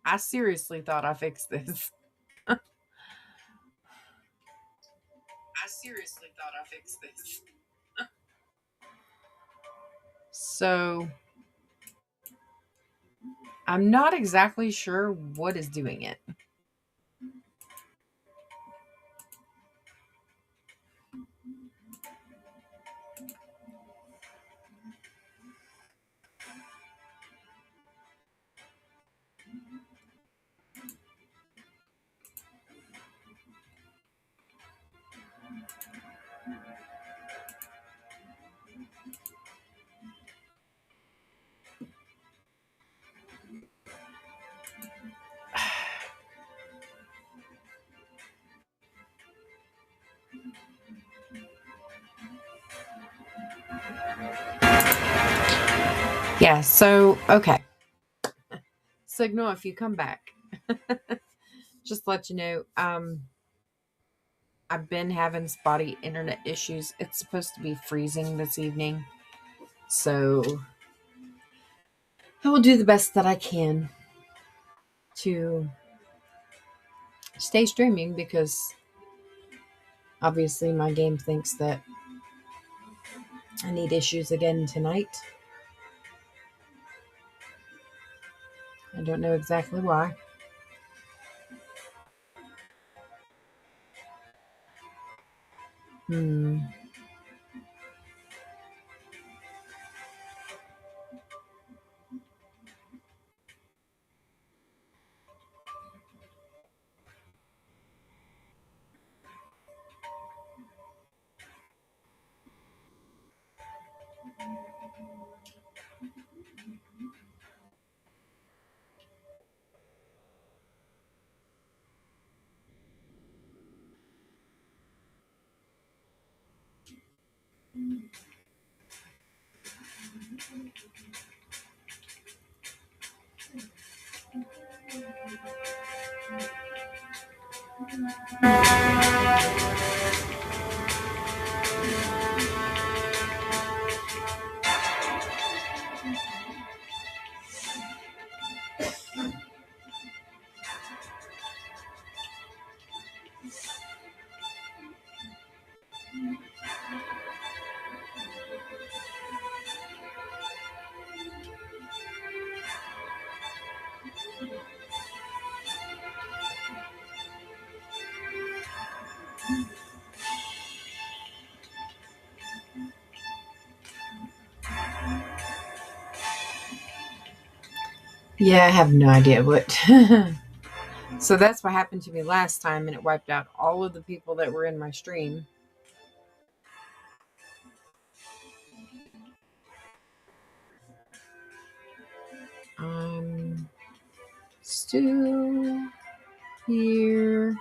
I seriously thought I fixed this. I seriously thought I fixed this. So I'm not exactly sure what is doing it. Yeah, so okay. Signal if you come back. Just to let you know, I've been having spotty internet issues. It's supposed to be freezing this evening. So I will do the best that I can to stay streaming because obviously my game thinks that I need issues again tonight. I don't know exactly why. Hmm. Yeah, I have no idea what. So that's what happened to me last time, and it wiped out all of the people that were in my stream. I'm still here.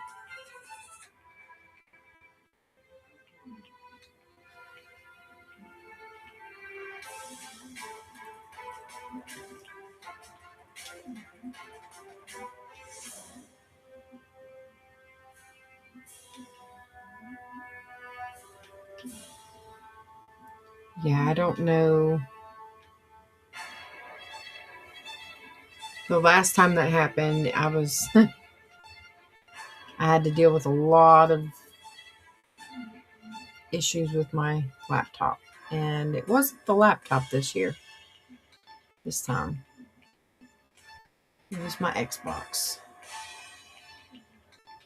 Yeah, I don't know. The last time that happened, I had to deal with a lot of issues with my laptop. And it wasn't the laptop this time. It was my Xbox.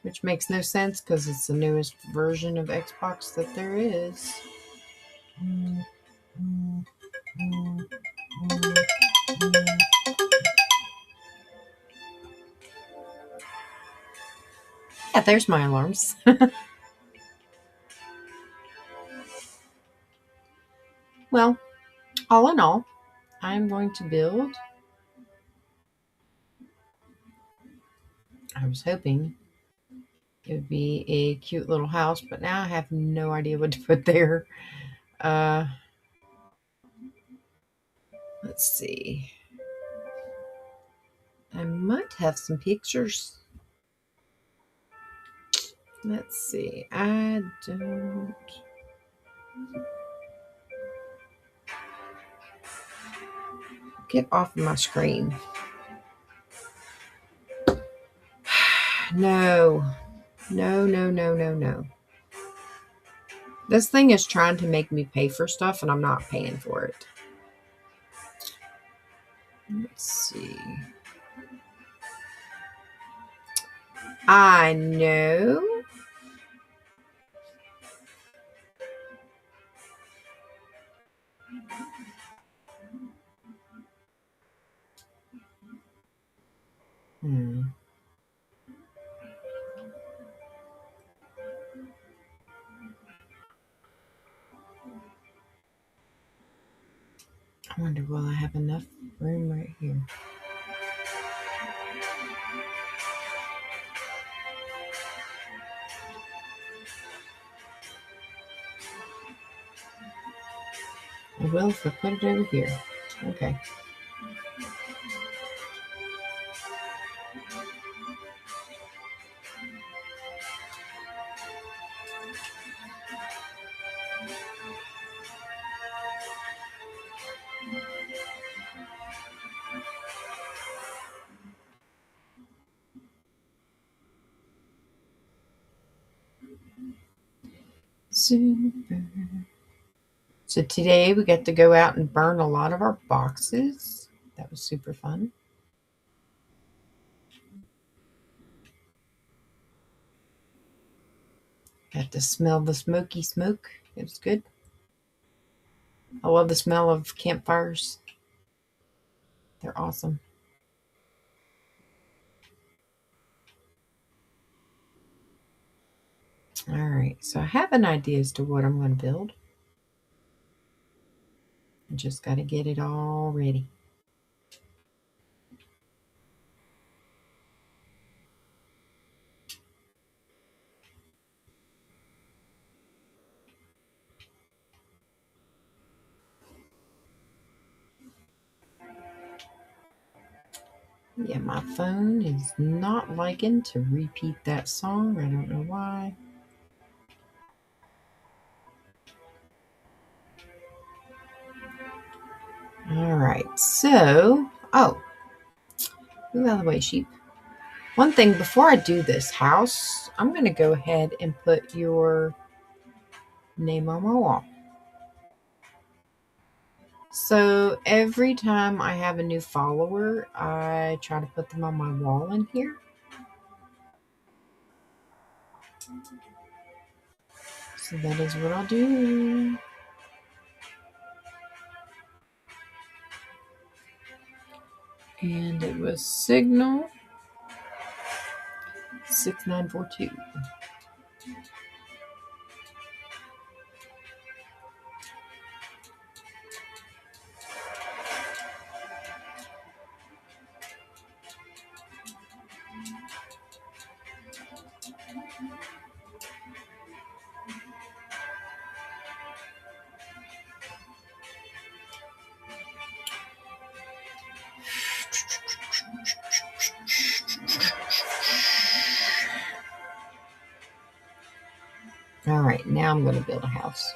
Which makes no sense because it's the newest version of Xbox that there is. Yeah, there's my alarms. Well, all in all, I'm going to build. I was hoping it would be a cute little house, but now I have no idea what to put there. Uh, let's see. I might have some pictures. Let's see. I don't. Get off of my screen. No. No, no, no, no, no. This thing is trying to make me pay for stuff, and I'm not paying for it. Let's see. I know. I wonder, will I have enough room right here? I will if I put it over here. Okay. Super. So today we got to go out and burn a lot of our boxes. That was super fun. Got to smell the smoky smoke. It was good. I love the smell of campfires. They're awesome. All right, so I have an idea as to what I'm going to build. I just got to get it all ready. Yeah, my phone is not liking to repeat that song. I don't know why. All right, so, move out of the way, sheep. One thing, before I do this house, I'm going to go ahead and put your name on my wall. So every time I have a new follower, I try to put them on my wall in here. So that is what I'll do. And it was signal 6942. All right, now I'm going to build a house.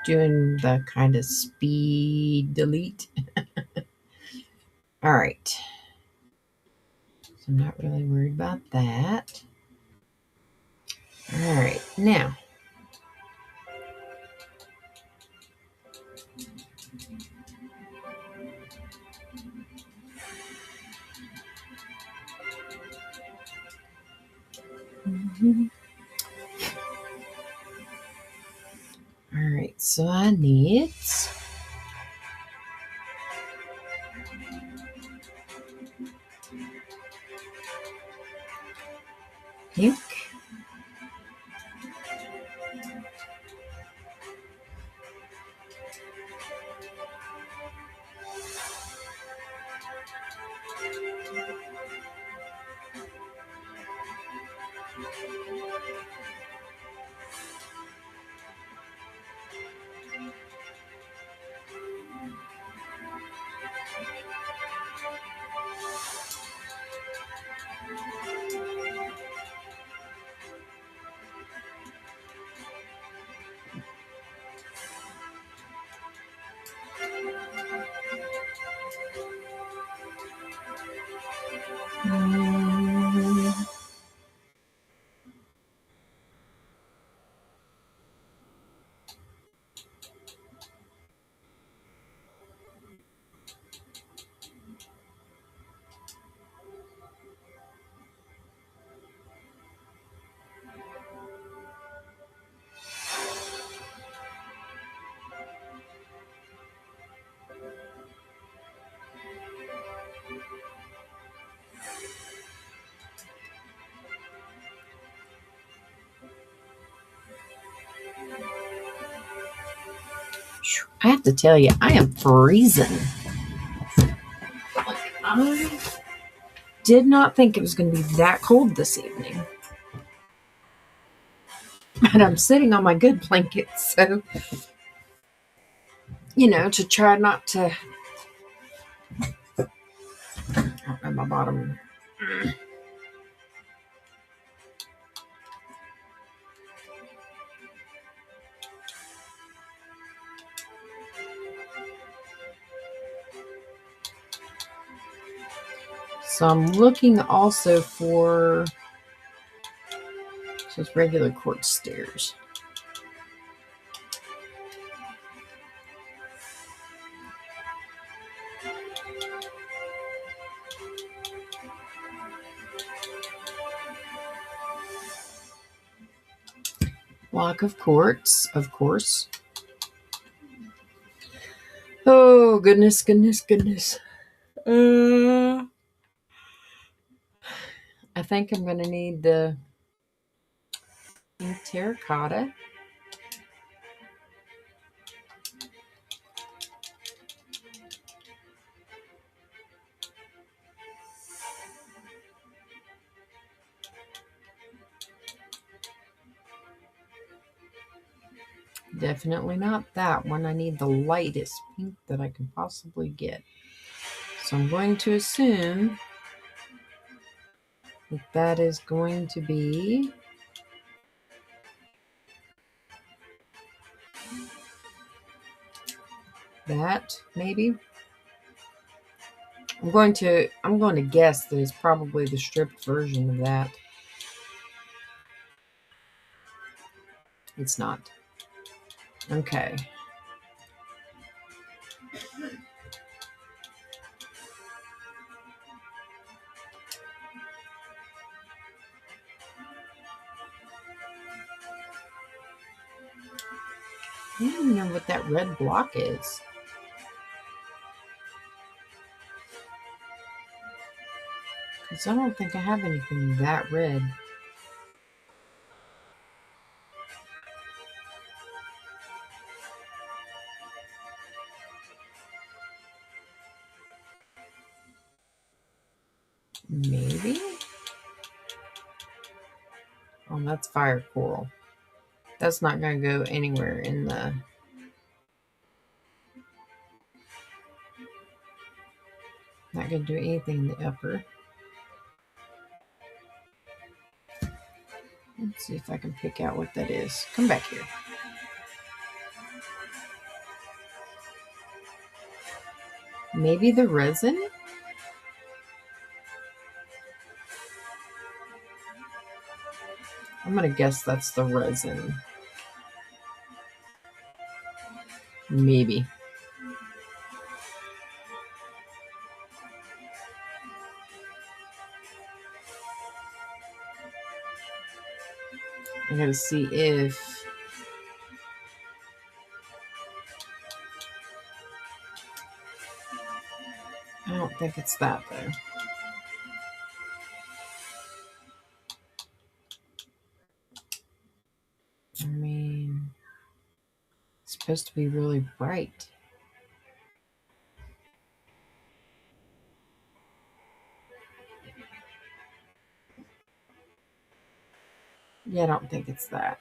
Doing the kind of speed delete. All right. So I'm not really worried about that. All right, now. All right, So I need pink. I have to tell you, I am freezing. I did not think it was going to be that cold this evening. And I'm sitting on my good blanket, so, to try not to. At my bottom. So I'm looking also for just regular quartz stairs. Block of quartz, of course. Oh, goodness. I think I'm going to need the terracotta. Definitely not that one. I need the lightest pink that I can possibly get. So I'm going to assume that is going to be that, maybe. I'm going to guess that it's probably the stripped version of that. It's not. Okay. I don't even know what that red block is. Because I don't think I have anything that red. Maybe? Oh, that's fire coral. That's not going to go anywhere in the... Not going to do anything in the upper. Let's see if I can pick out what that is. Come back here. Maybe the resin? I'm going to guess that's the resin. Maybe. I gotta see if think it's that, though. I mean, it's supposed to be really bright. Yeah, I don't think it's that.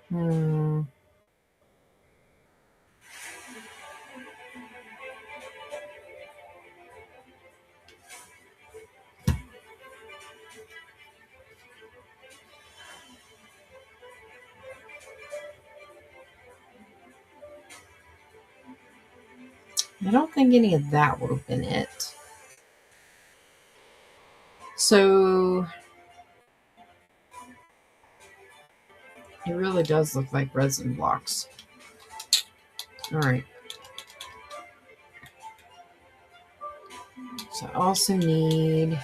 Hmm. I don't think any of that would have been it. So it really does look like resin blocks. All right. So I also need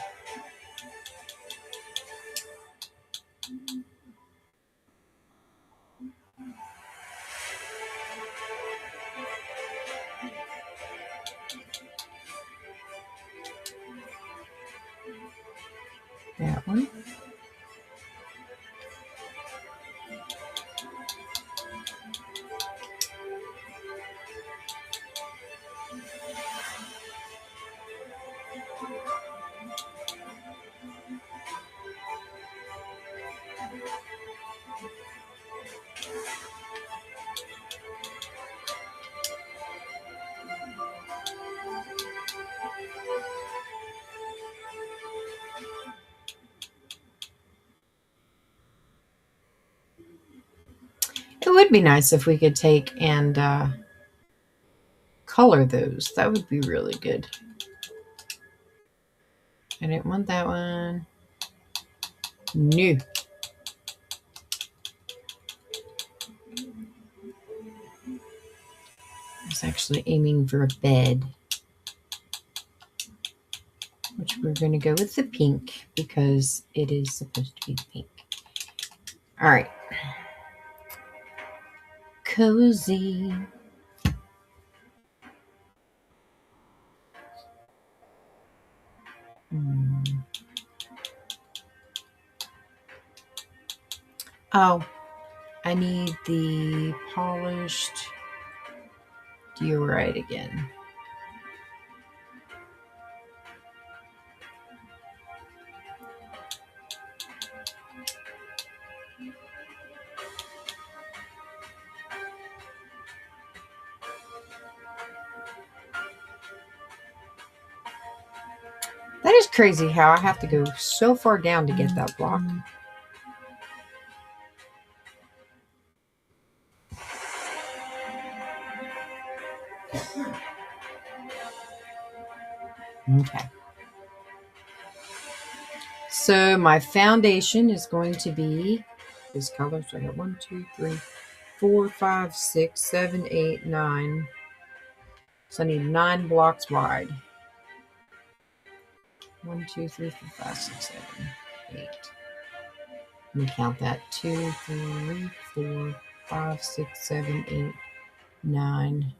that one. It would be nice if we could take and color those. That would be really good. I didn't want that one. No. I was actually aiming for a bed, which we're going to go with the pink because it is supposed to be pink. All right. Cozy. Oh, I need the polished diorite again. That is crazy how I have to go so far down to get that block. Okay. So my foundation is going to be this color. So I got 1, 2, 3, 4, 5, 6, 7, 8, 9. So I need 9 blocks wide. 1, 2, 3, 4, 5, 6, 7, 8. Let me count that. 2, 3, 4, 5, 6, 7, 8, 9.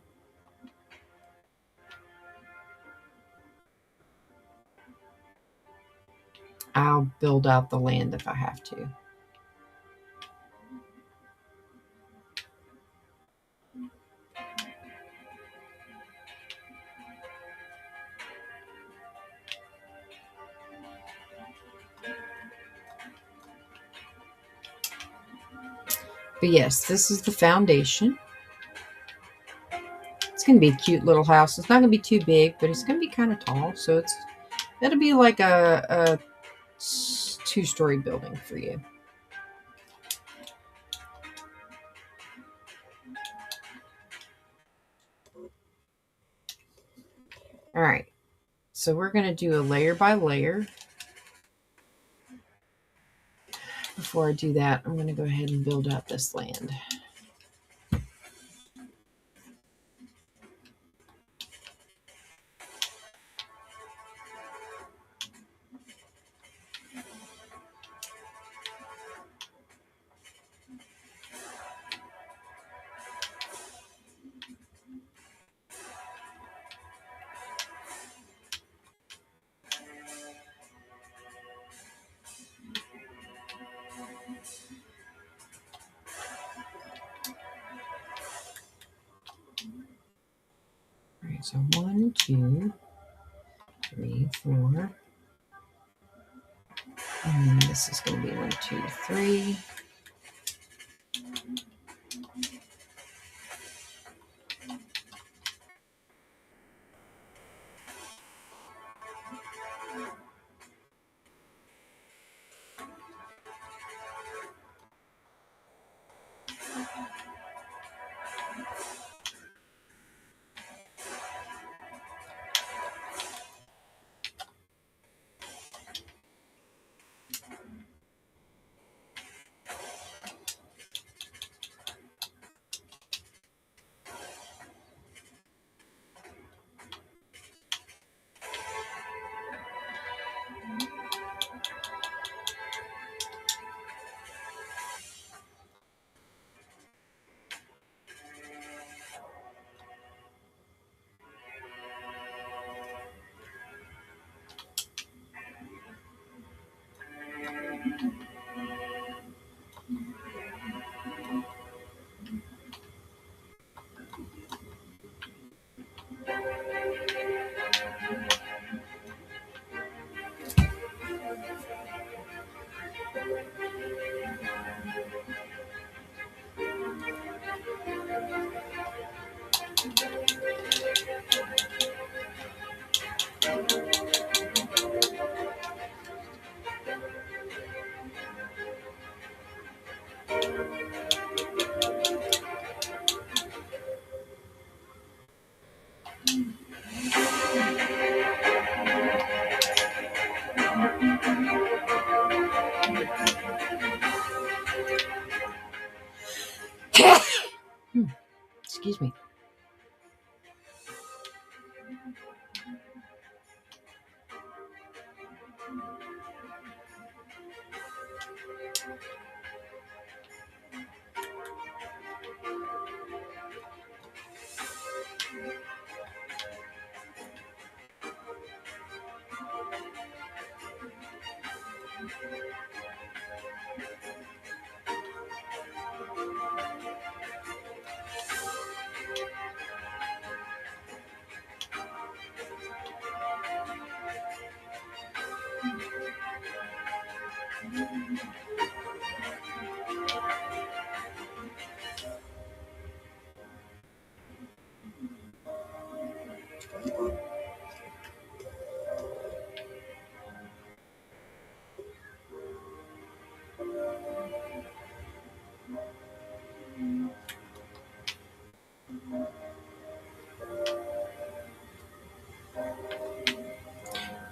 I'll build out the land if I have to. But yes, this is the foundation. It's going to be a cute little house. It's not going to be too big, but it's going to be kind of tall. So it'll be like a 2-story building for you. All right. So we're going to do a layer by layer. Before I do that, I'm going to go ahead and build out this land. right, so 1, 2, 3, 4. And then this is going to be 1, 2, 3. Excuse me.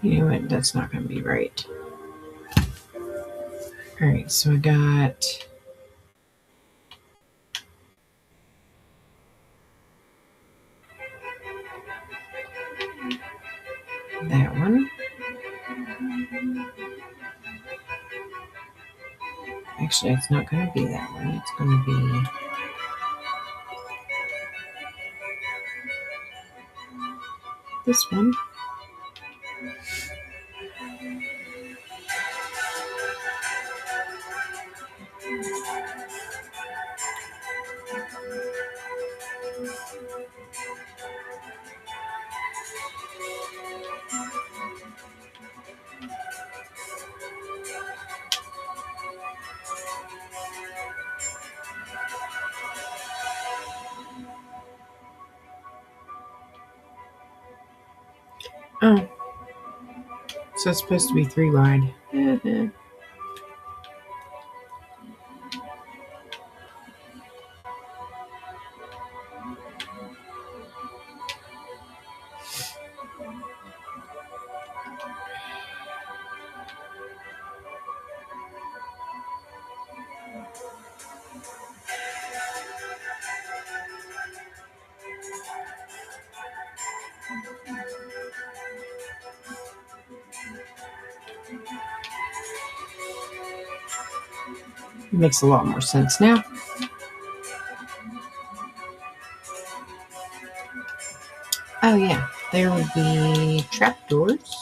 You know what? That's not going to be right. All right, so I got that one. Actually, it's not going to be that one. It's going to be this one. Oh, so it's supposed to be 3 wide. It makes a lot more sense now. Oh yeah, there would be trapdoors.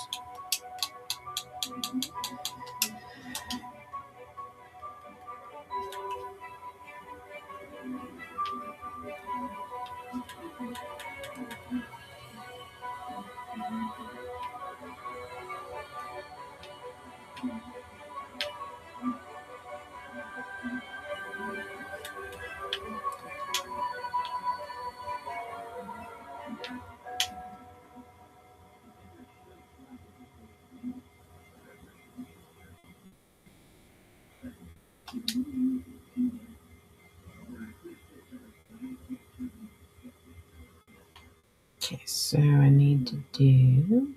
Okay, so I need to do,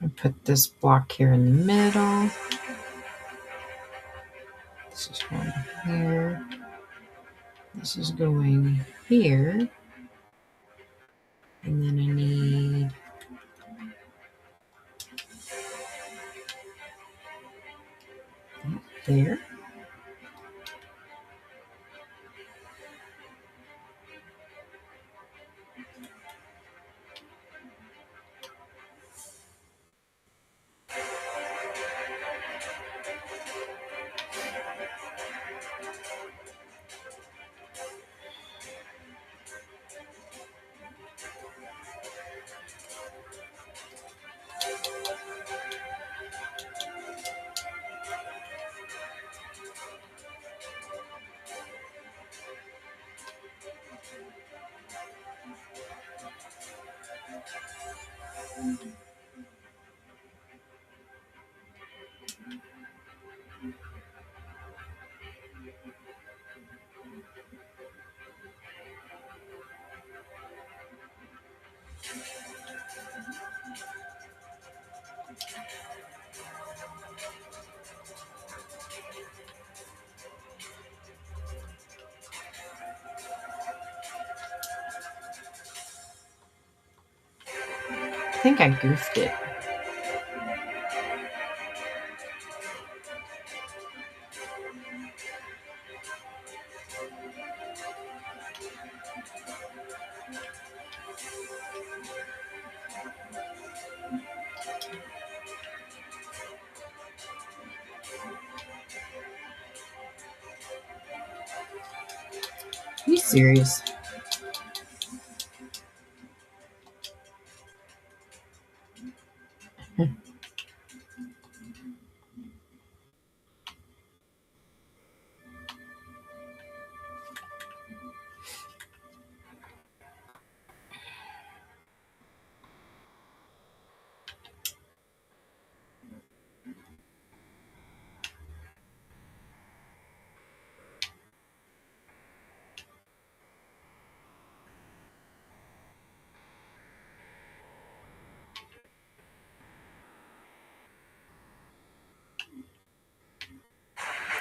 I put this block here in the middle. This is going here. This is going here. And then I need that there. I think I goofed it. Are you serious?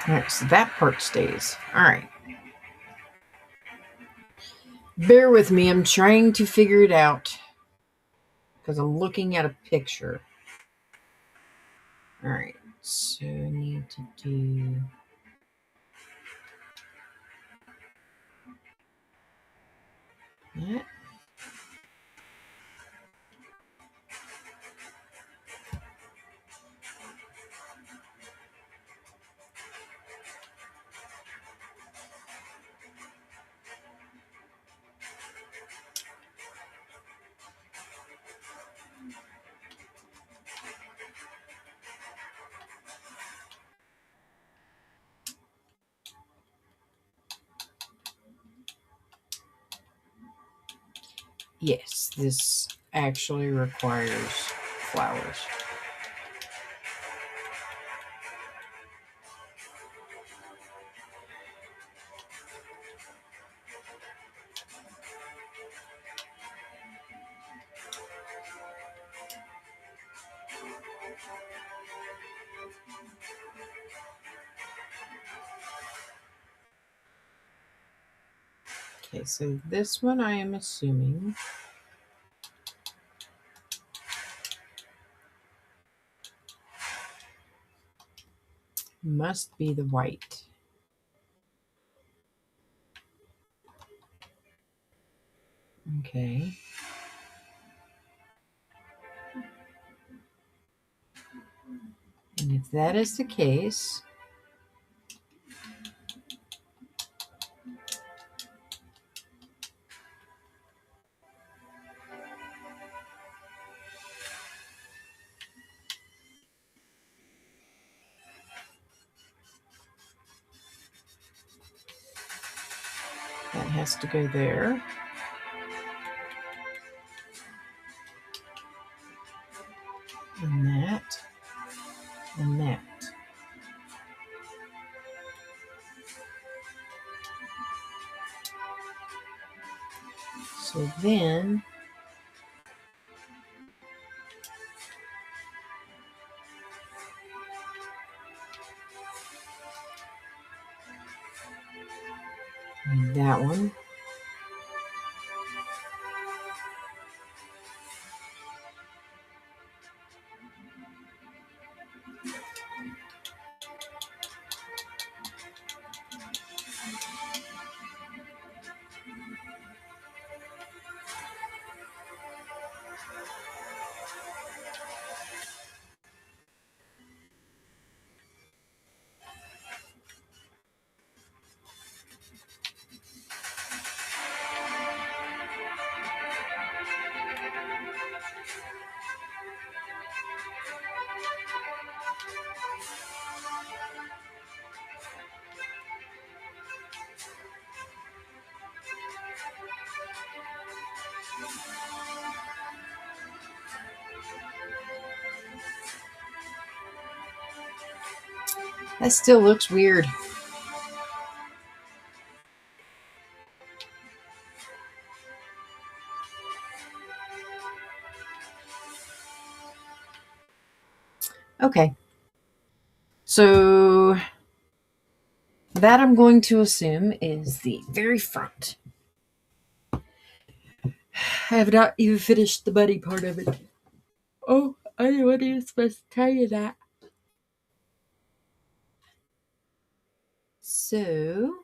All right, so that part stays. All right. Bear with me. I'm trying to figure it out because I'm looking at a picture. All right, so I need to do that. Yes, this actually requires flowers. Okay, so this one I am assuming must be the white. Okay. And if that is the case, that has to go there. And that. And that. So then that one. That still looks weird. Okay. So that I'm going to assume is the very front. I have not even finished the buddy part of it. Oh, I wasn't even supposed to tell you that. So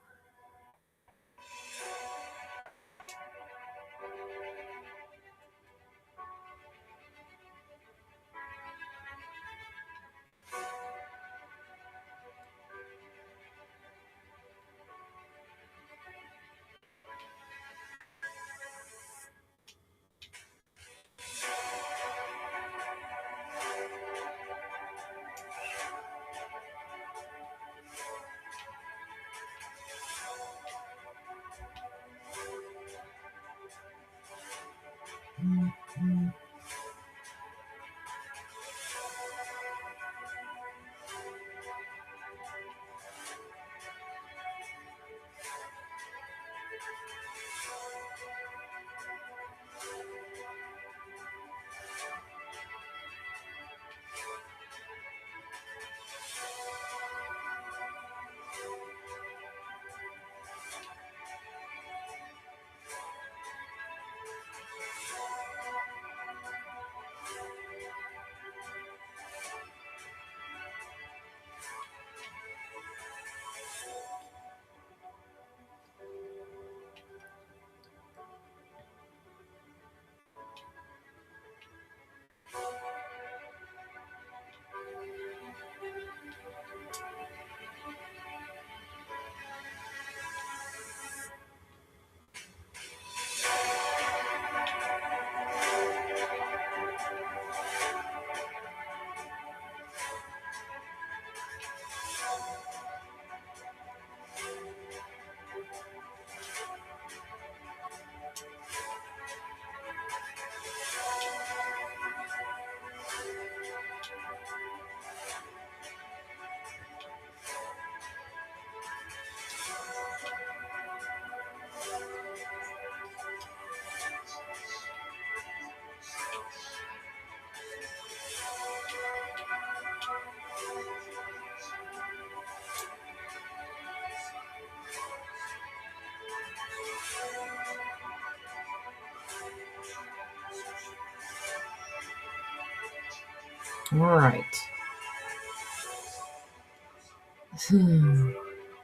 all right.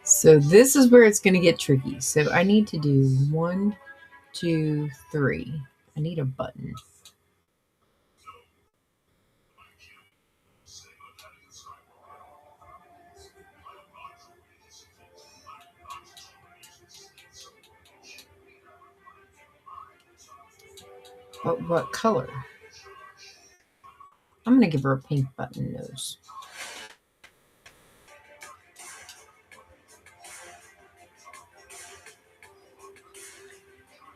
So this is where it's going to get tricky. So I need to do 1, 2, 3. I need a button. But what color? I'm going to give her a pink button nose.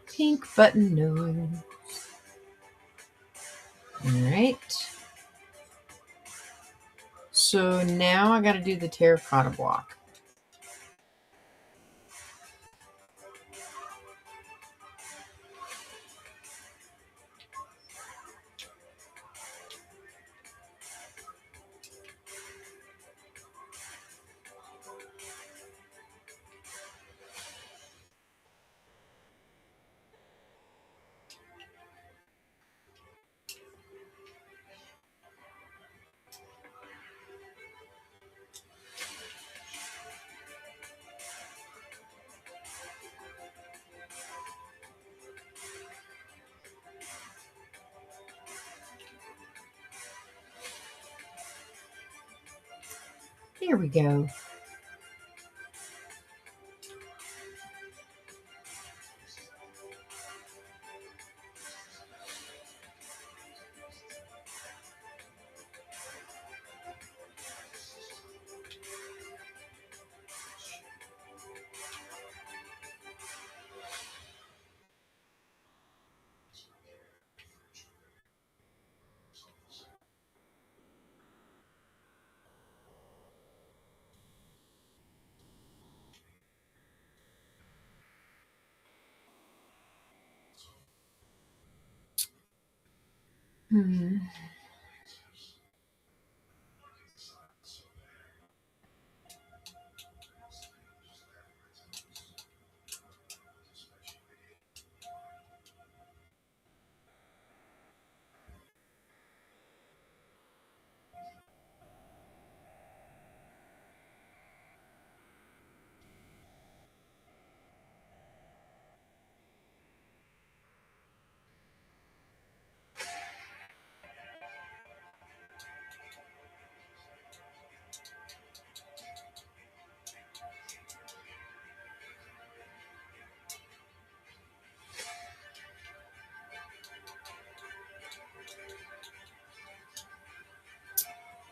Pink button nose. All right. So now I got to do the terracotta block. There we go. Hmm.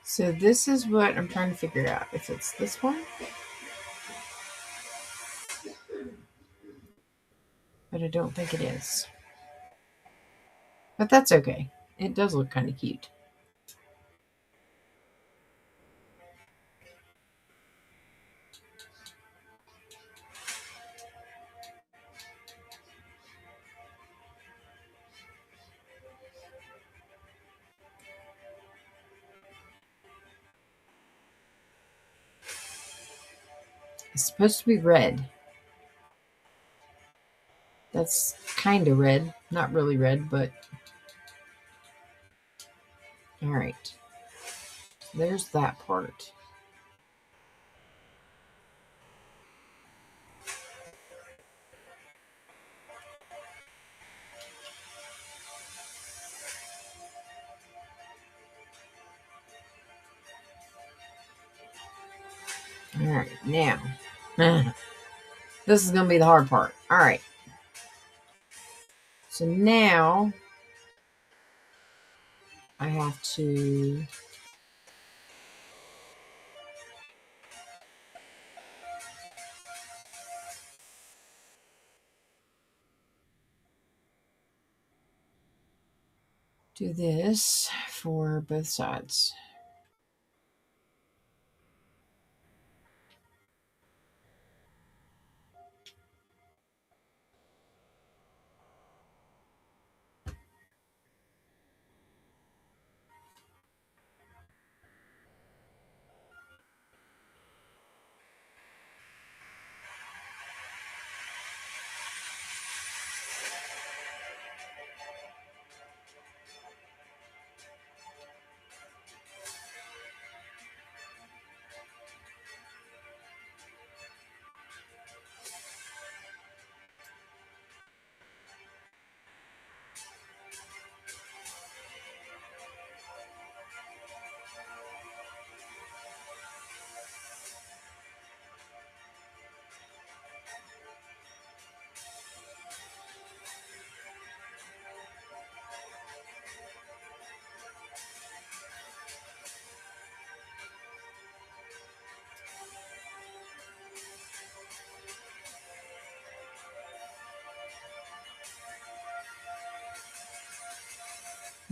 So this is what I'm trying to figure out. If it's this one. But I don't think it is. But that's okay. It does look kind of cute. It's supposed to be red. That's kind of red. Not really red, but... Alright. There's that part. Alright, now. This is going to be the hard part. Alright. So now... I have to... do this for both sides.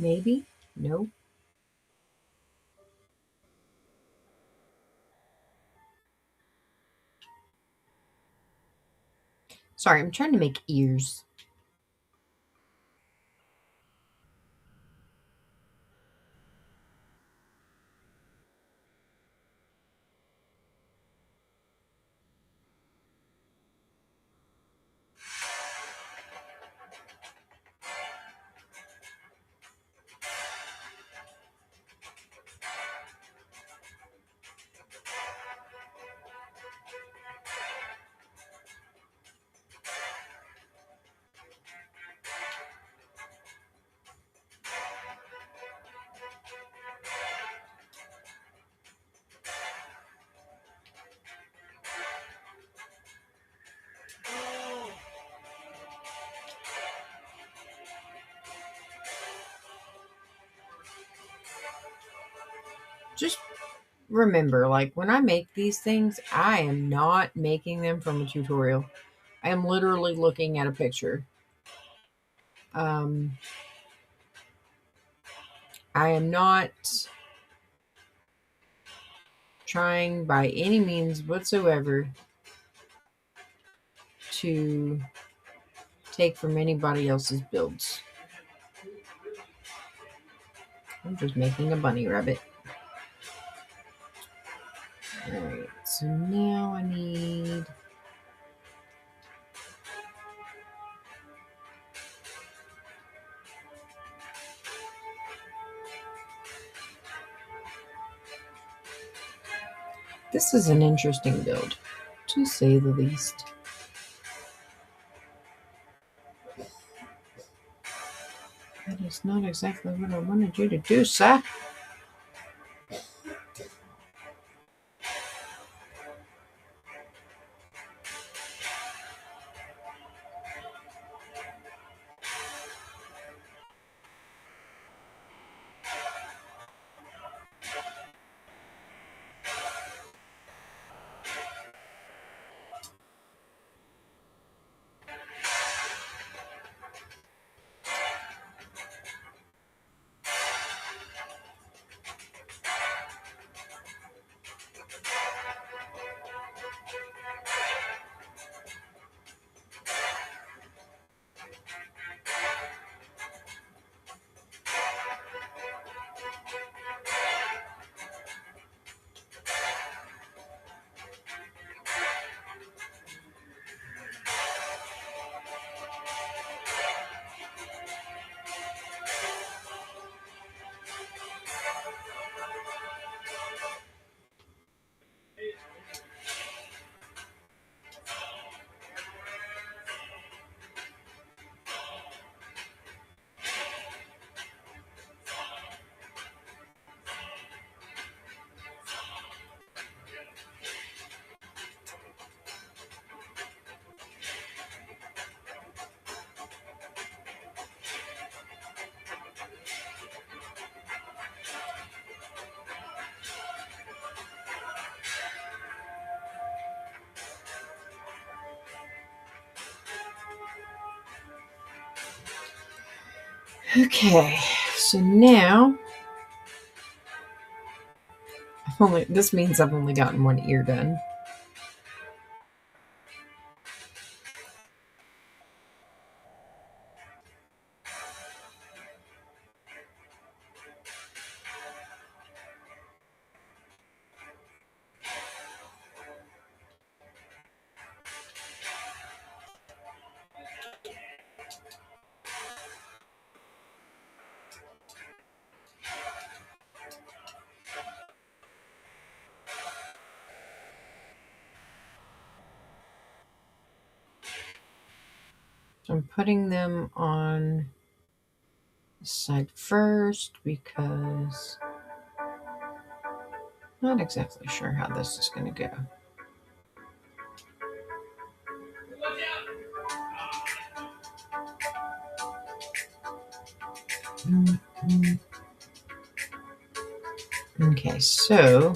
Maybe? No. Sorry, I'm trying to make ears. just remember, like when I make these things, I am not making them from a tutorial. I am literally looking at a picture. Um, I am not trying by any means whatsoever to take from anybody else's builds. I'm just making a bunny rabbit. Alright, so now I need... This is an interesting build, to say the least. That is not exactly what I wanted you to do, sir. Okay, so now this means I've only gotten one ear done. So I'm putting them on the side first because I'm not exactly sure how this is going to go. Okay, so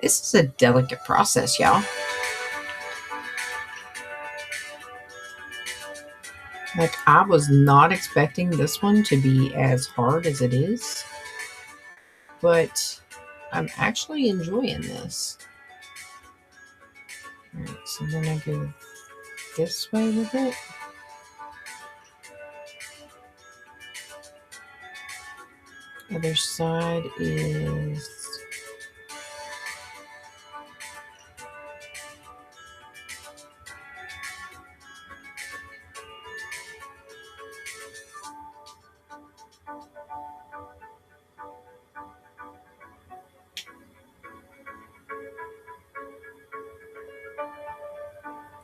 this is a delicate process, y'all. Like, I was not expecting this one to be as hard as it is, but I'm actually enjoying this. All right, so then I go this way with it. Other side is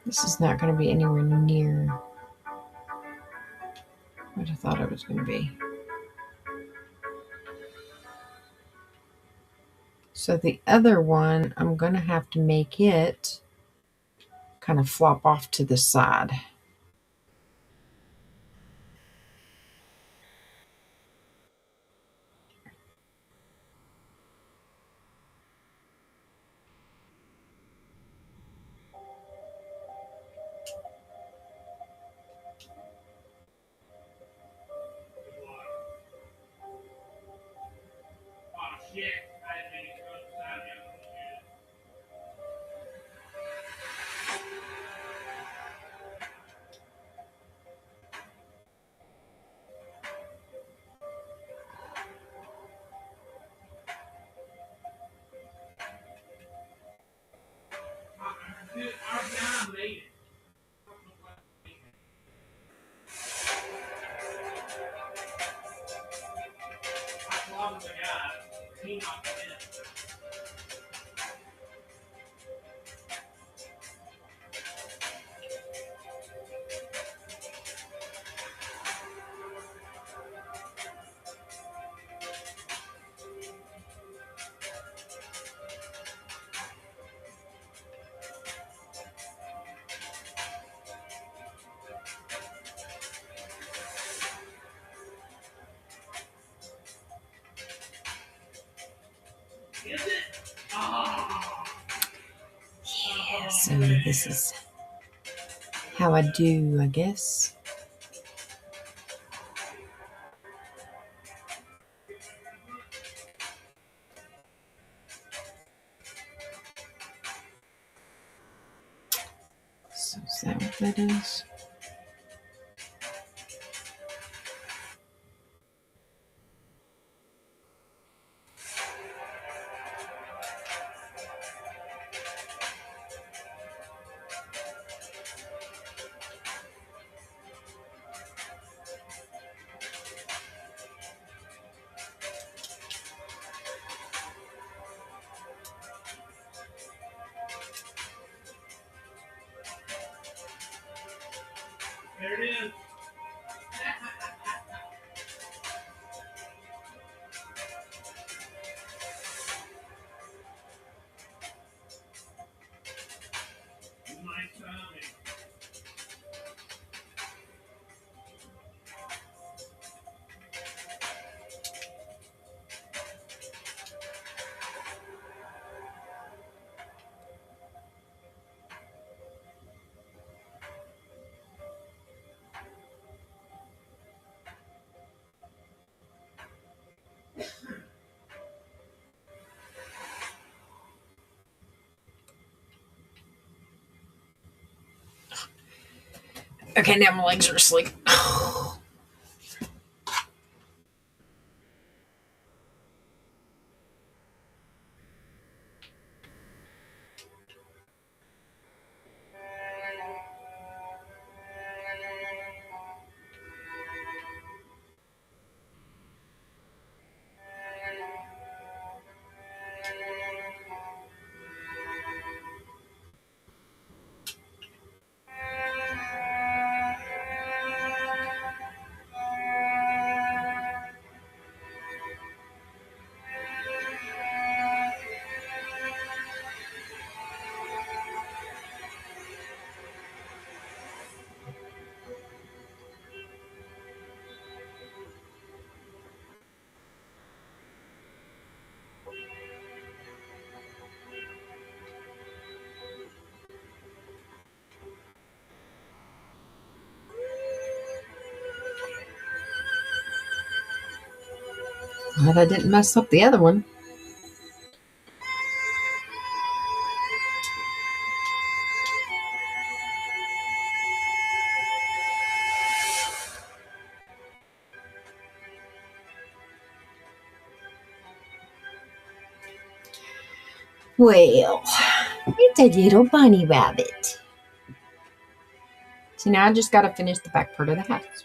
this is not going to be anywhere near what I thought it was going to be. So the other one, I'm going to have to make it kind of flop off to the side. Yeah, so this is how I do, I guess. So is that what that is? There it is. Nice timing. Okay, now my legs are asleep. Glad I didn't mess up the other one. Well, it's a little bunny rabbit. So now I just got to finish the back part of the house.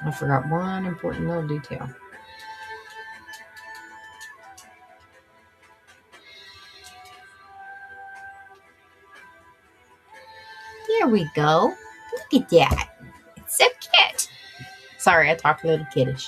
I forgot one important little detail. There we go. Look at that. It's so cute. Sorry, I talk a little kiddish.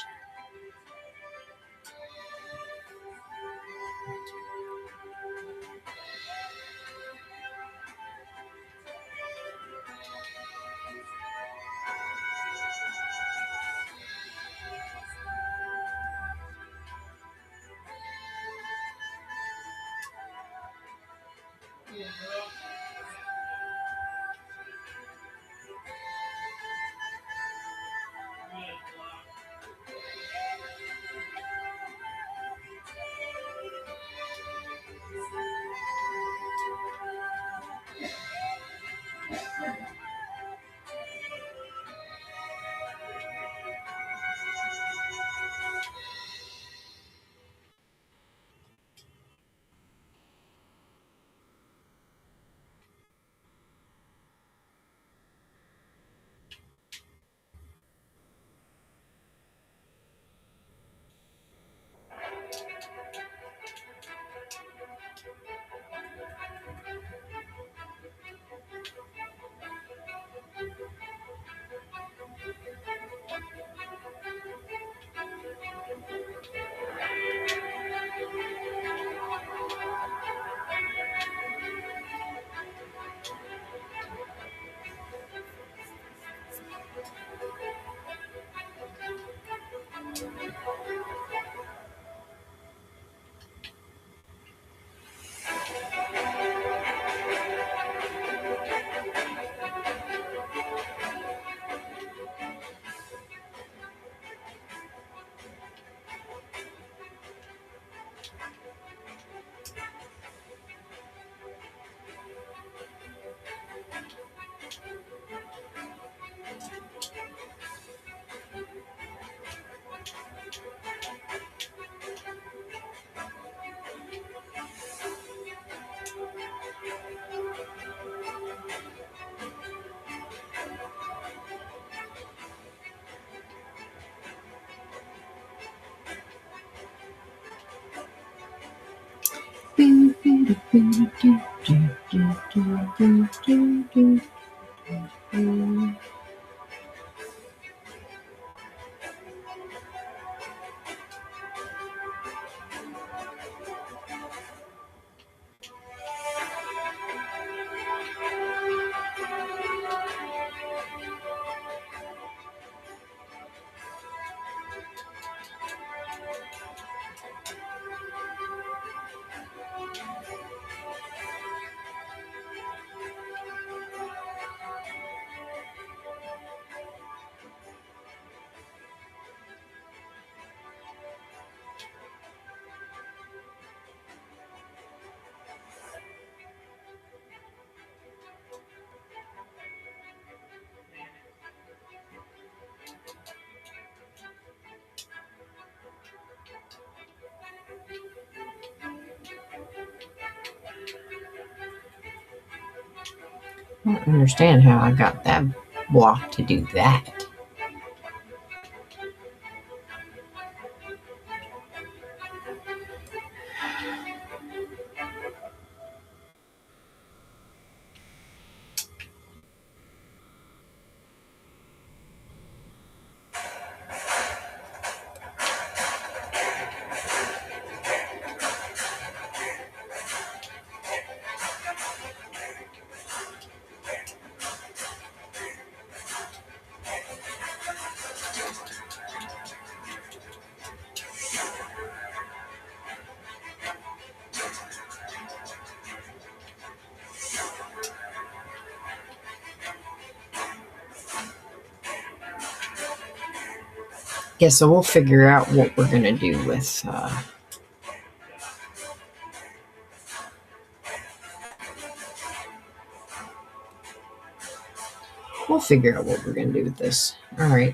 I don't understand how I got that block to do that. Yeah, so we'll figure out what we're going to do with. We'll figure out what we're going to do with this. All right.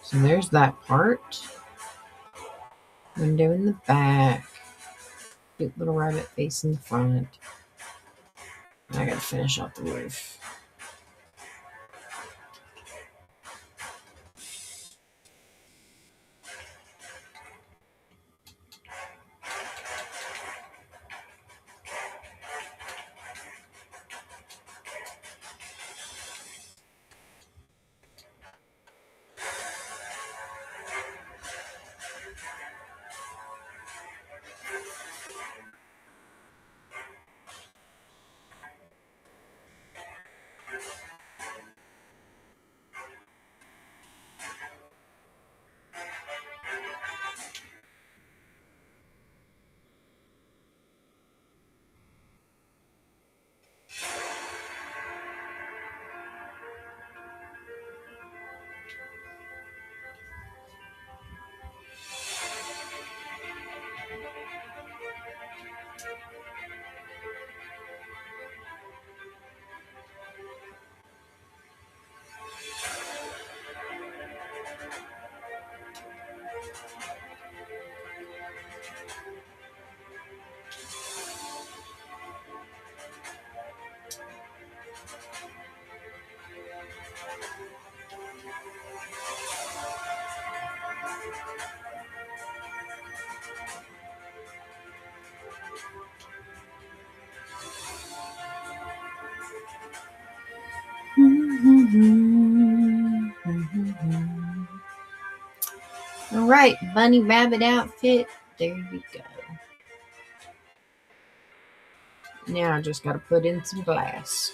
So there's that part. Window in the back. Cute little rabbit face in the front. I got to finish out the roof. All right, bunny rabbit outfit. There you go. Now I just got to put in some glass.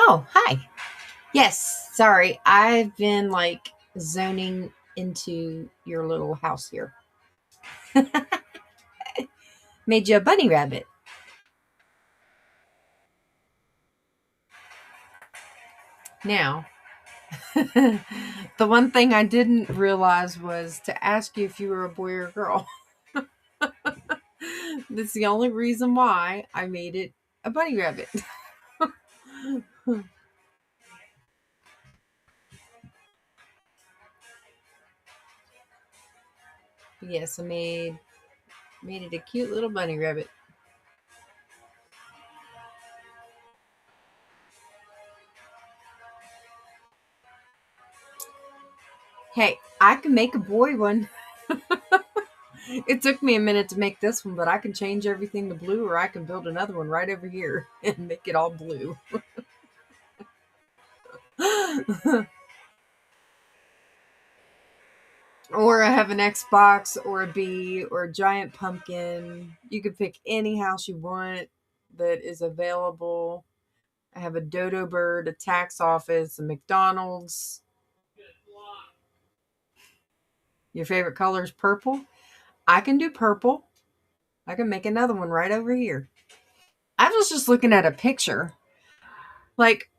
Oh, hi. Yes, sorry. I've been like zoning into your little house here. Made you a bunny rabbit. Now, the one thing I didn't realize was to ask you if you were a boy or a girl. That's the only reason why I made it a bunny rabbit. Yes, I made it a cute little bunny rabbit. Hey, I can make a boy one. It took me a minute to make this one, but I can change everything to blue, or I can build another one right over here and make it all blue. Or I have an Xbox or a bee or a giant pumpkin. You could pick any house you want that is available. I have a dodo bird, a tax office, a McDonald's. Your favorite color is purple? I can do purple. I can make another one right over here. I was just looking at a picture. Like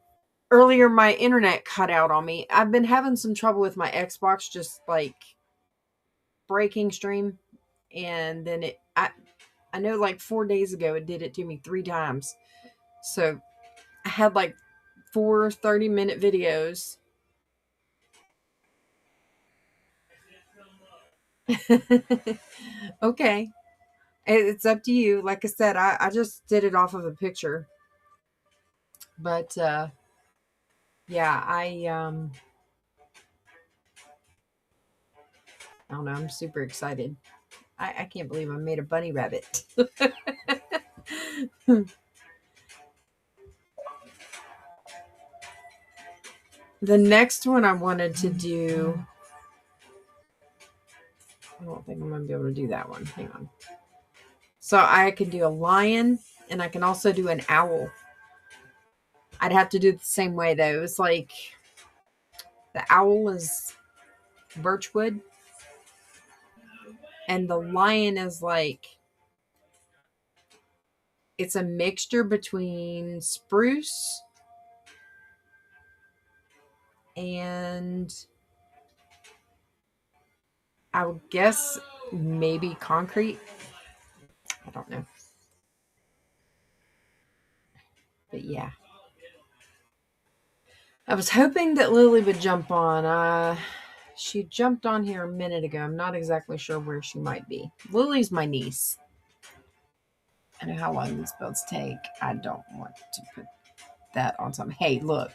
earlier, my internet cut out on me. I've been having some trouble with my Xbox, just like breaking stream. And then I know like 4 days ago it did it to me 3 times. So I had like 4 30-minute videos. Okay. It's up to you. Like I said, I just did it off of a picture. But yeah, I don't know, I'm super excited. I can't believe I made a bunny rabbit. The next one I wanted to do, I don't think I'm gonna be able to do that one. Hang on. So I can do a lion and I can also do an owl. I'd have to do it the same way though. It's like the owl is birchwood and the lion is like, it's a mixture between spruce and I would guess maybe concrete. I don't know. But yeah. I was hoping that Lily would jump on. She jumped on here a minute ago. I'm not exactly sure where she might be. Lily's my niece. I know how long these builds take. I don't want to put that on something. Hey, look.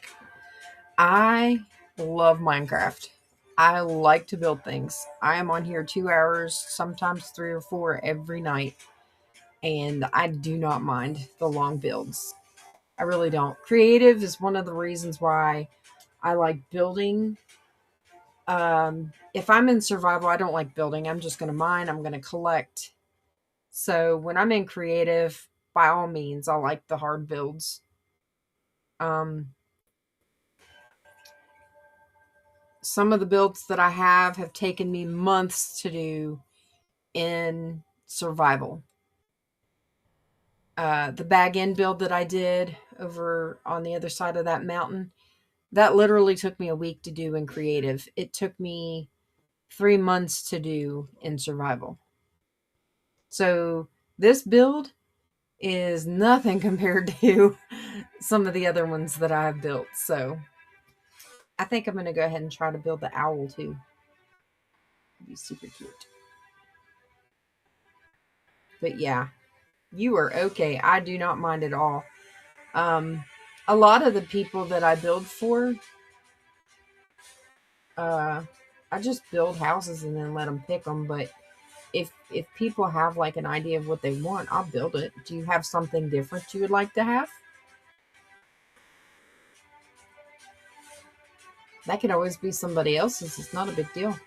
I love Minecraft. I like to build things. I am on here 2 hours, sometimes 3 or 4 every night. And I do not mind the long builds. I really don't. Creative is one of the reasons why I like building. If I'm in survival, I don't like building. I'm just going to mine. I'm going to collect. So when I'm in creative, by all means, I like the hard builds. Some of the builds that I have taken me months to do in survival. The bag in build that I did over on the other side of that mountain, that literally took me a week to do in creative. It took me 3 months to do in survival. So this build is nothing compared to some of the other ones that I've built. So I think I'm going to go ahead and try to build the owl too. It'd be super cute. But yeah, you are okay. I do not mind at all. Um, a lot of the people that I build for, uh, I just build houses and then let them pick them. But if people have like an idea of what they want, I'll build it. Do you have something different you would like to have? That could always be somebody else's. It's not a big deal.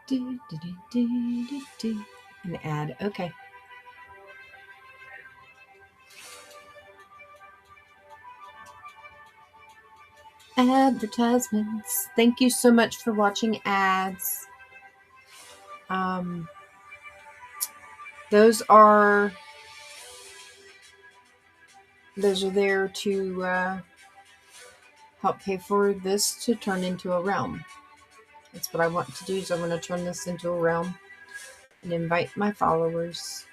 Do, do, do, do, do, do. An ad. Okay. Advertisements. Thank you so much for watching ads. Um, those are there to help pay for this to turn into a realm. That's what I want to do. Is I want to turn this into a realm and invite my followers.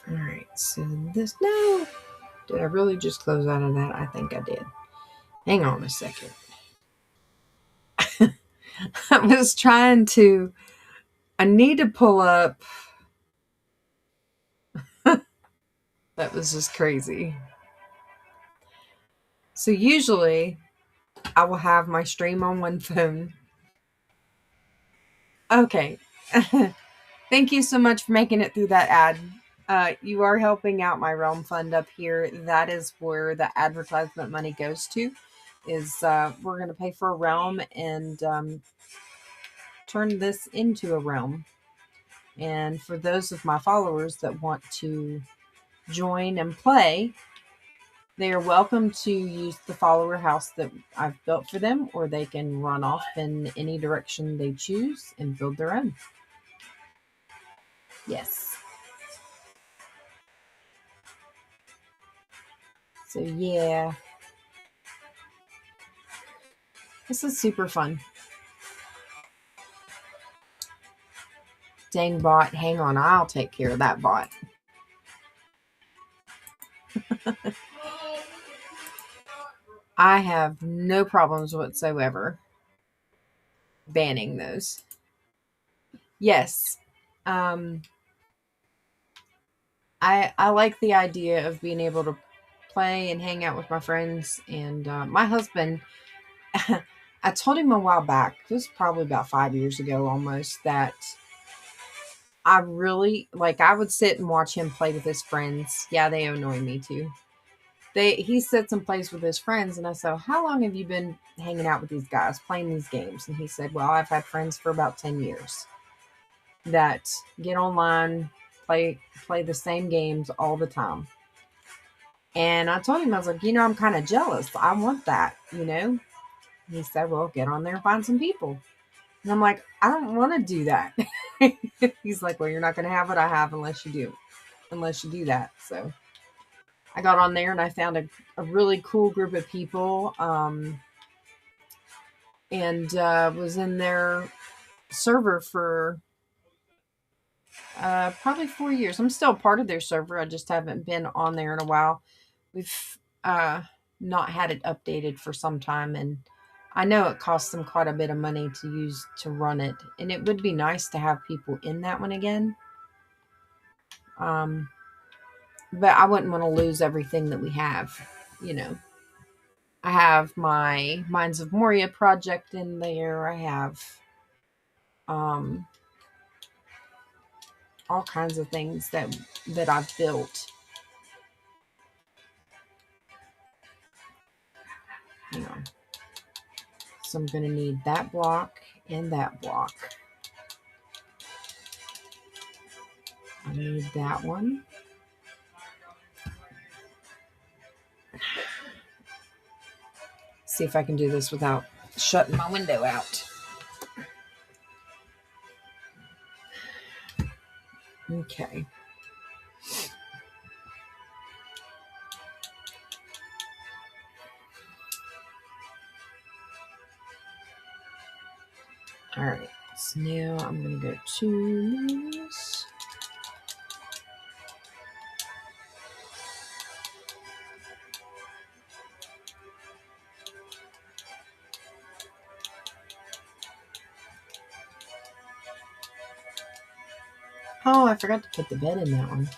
All right, so this, no, did I really just close out of that? I think I did. Hang on a second. I was trying to, I need to pull up. That was just crazy. So usually I will have my stream on one phone. Okay. Thank you so much for making it through that ad. You are helping out my Realm Fund up here. That is where the advertisement money goes to. Is we're going to pay for a realm and turn this into a realm. And for those of my followers that want to join and play, they are welcome to use the follower house that I've built for them, or they can run off in any direction they choose and build their own. Yes. So, yeah, this is super fun. Dang bot, hang on, I'll take care of that bot. I have no problems whatsoever banning those. Yes. I like the idea of being able to play and hang out with my friends. And my husband, I told him a while back, it was probably about 5 years ago almost, that I really like, I would sit and watch him play with his friends. Yeah, they annoy me too. He sits and plays with his friends, and I said, how long have you been hanging out with these guys playing these games? And he said, well, I've had friends for about 10 years that get online, play the same games all the time. And I told him, I was like, I'm kind of jealous. I want that. He said, well, get on there and find some people. And I'm like, I don't want to do that. He's like, well, you're not going to have what I have unless you do that. So I got on there and I found a really cool group of people, and was in their server for probably 4 years. I'm still part of their server. I just haven't been on there in a while. We've not had it updated for some time, and I know it costs them quite a bit of money to use to run it, and it would be nice to have people in that one again. But I wouldn't want to lose everything that we have. I have my Mines of Moria project in there. I have um, all kinds of things that I've built. Hang on. So I'm going to need that block and that block. I need that one. See if I can do this without shutting my window out. Okay. All right. So now I'm going to go to this. Oh, I forgot to put the bed in that one.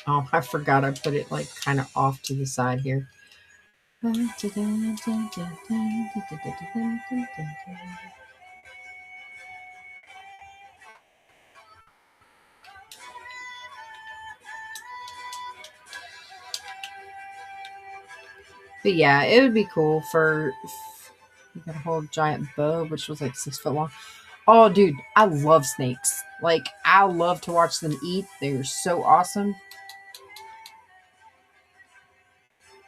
Oh, I forgot I put it like kind of off to the side here. But yeah, it would be cool for you got a whole giant bow, which was like 6 foot long. Oh, dude, I love snakes. Like, I love to watch them eat. They're so awesome.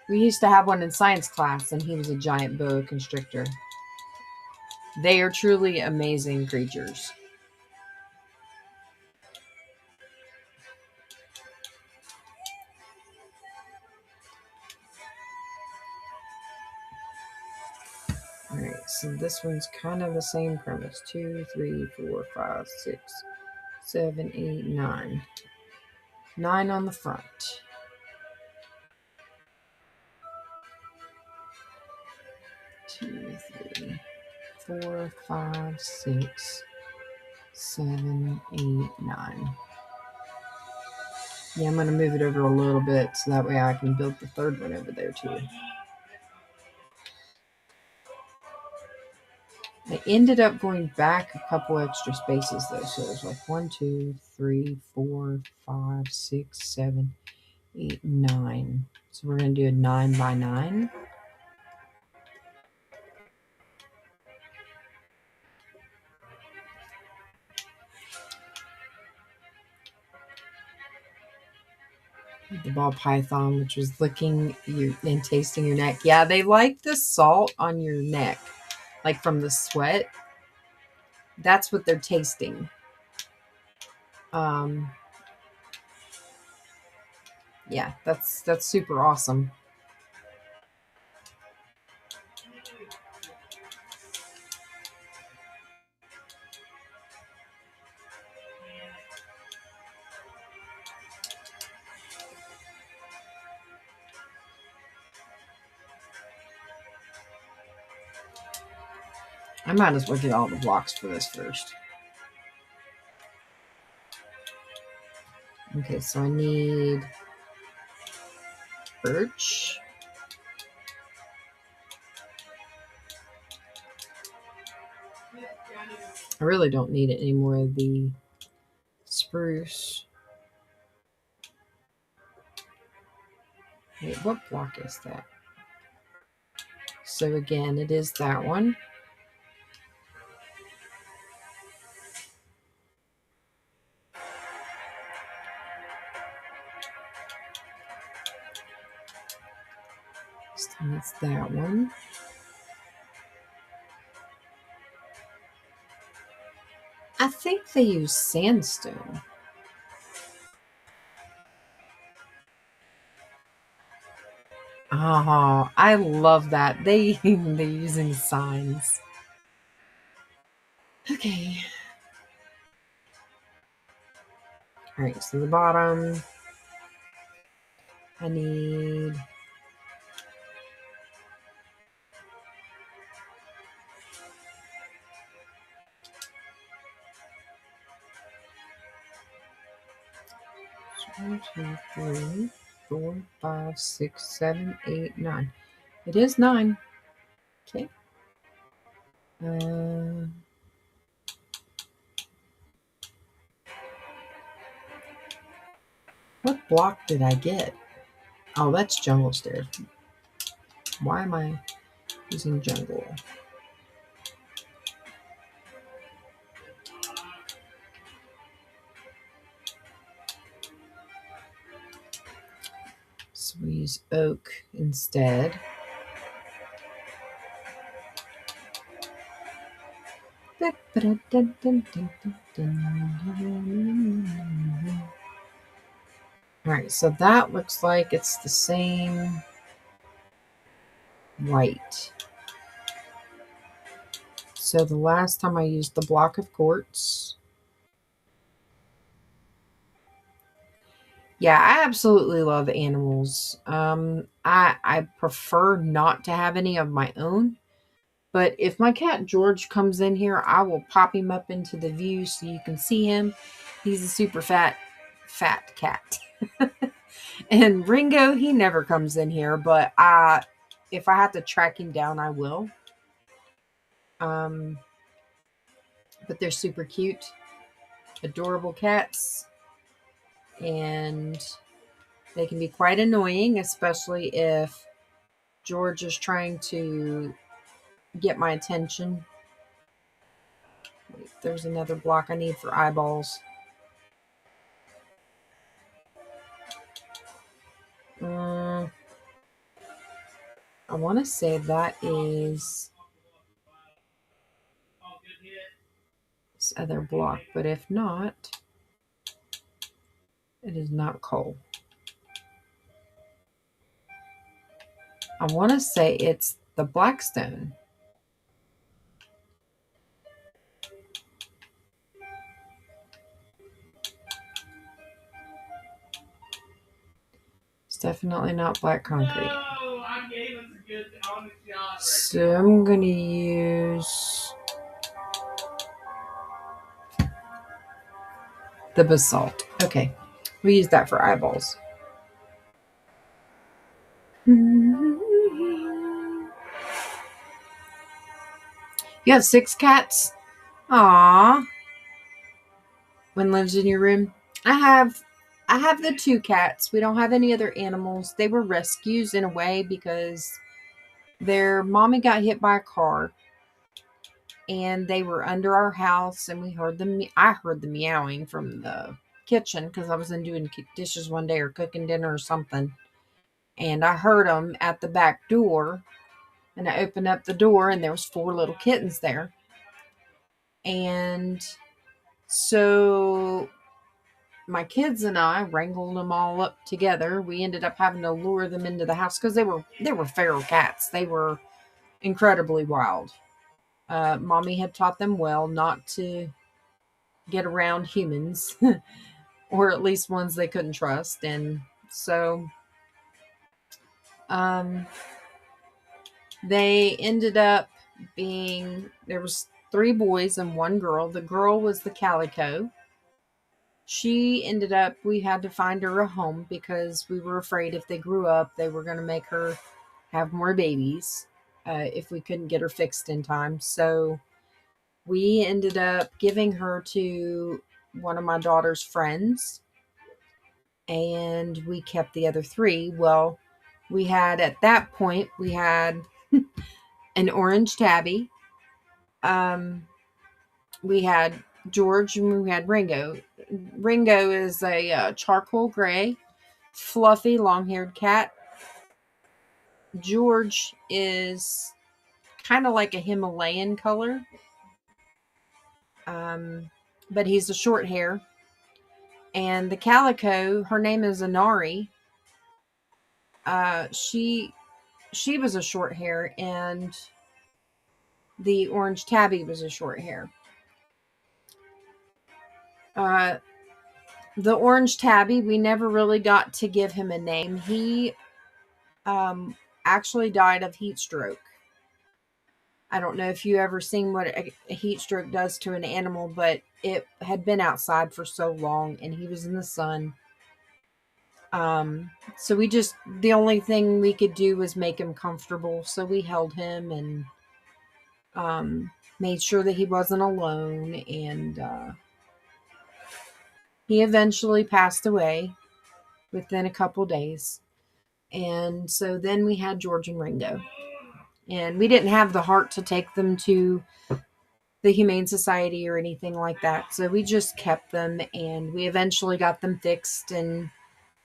We used to have one in science class, and he was a giant boa constrictor. They are truly amazing creatures. Alright, so this one's kind of the same premise. 2, 3, 4, 5, 6, 7, 8, 9. 9 on the front. 4, 5, 6, 7, 8, 9. Yeah, I'm going to move it over a little bit so that way I can build the third one over there too. I ended up going back a couple extra spaces though. So there's like 1, 2, 3, 4, 5, 6, 7, 8, 9. So we're going to do a 9 by 9. The ball python, which was licking you and tasting your neck. Yeah, they like the salt on your neck, like from the sweat. That's what they're tasting. Yeah, that's super awesome. I might as well get all the blocks for this first. Okay, so I need birch. I really don't need it anymore of the spruce. Wait, what block is that? So again, it is that one. So it's that one. I think they use sandstone. Oh, I love that. They're using signs. Okay. All right, so the bottom, I need one, 2, 3, 4, 5, 6, 7, 8, 9. It is 9. Okay. What block did I get? Oh, that's jungle stairs. Why am I using jungle? So we use oak instead. All right, so that looks like it's the same white. So the last time I used the block of quartz. Yeah, I absolutely love animals. I prefer not to have any of my own, but if my cat George comes in here, I will pop him up into the view so you can see him. He's a super fat cat. And Ringo, he never comes in here, but if I have to track him down, I will. But they're super cute, adorable cats, and they can be quite annoying, especially if George is trying to get my attention. Wait, there's another block I need for eyeballs. I want to say that is this other block, but if not, it is not coal. I want to say it's the blackstone. It's definitely not black concrete. No, I gave us a good honest shot right So I'm going to use The basalt. Okay. We use that for eyeballs. You have 6 cats? Aww. One lives in your room? I have the 2 cats. We don't have any other animals. They were rescues in a way because their mommy got hit by a car and they were under our house and we heard them. I heard them meowing from the kitchen because I was in doing dishes one day or cooking dinner or something. And I heard them at the back door and I opened up the door and there was 4 little kittens there. And so my kids and I wrangled them all up together. We ended up having to lure them into the house because they were feral cats. They were incredibly wild. Mommy had taught them well not to get around humans, or at least ones they couldn't trust. And so they ended up being, there was 3 boys and 1 girl. The girl was the calico. She ended up, we had to find her a home because we were afraid if they grew up, they were going to make her have more babies if we couldn't get her fixed in time. So we ended up giving her to one of my daughter's friends and we kept the other 3. Well, we had, at that point, we had an orange tabby. We had George and we had Ringo. Ringo is a charcoal gray, fluffy, long-haired cat. George is kind of like a Himalayan color, but he's a short hair. And the calico, her name is Anari. She was a short hair, and the orange tabby was a short hair. The orange tabby, we never really got to give him a name. He actually died of heat stroke. I don't know if you ever seen what a heat stroke does to an animal, but it had been outside for so long and he was in the sun. So the only thing we could do was make him comfortable. So we held him and made sure that he wasn't alone. And he eventually passed away within a couple days. And so then we had George and Ringo. And we didn't have the heart to take them to the Humane Society or anything like that. So we just kept them and we eventually got them fixed and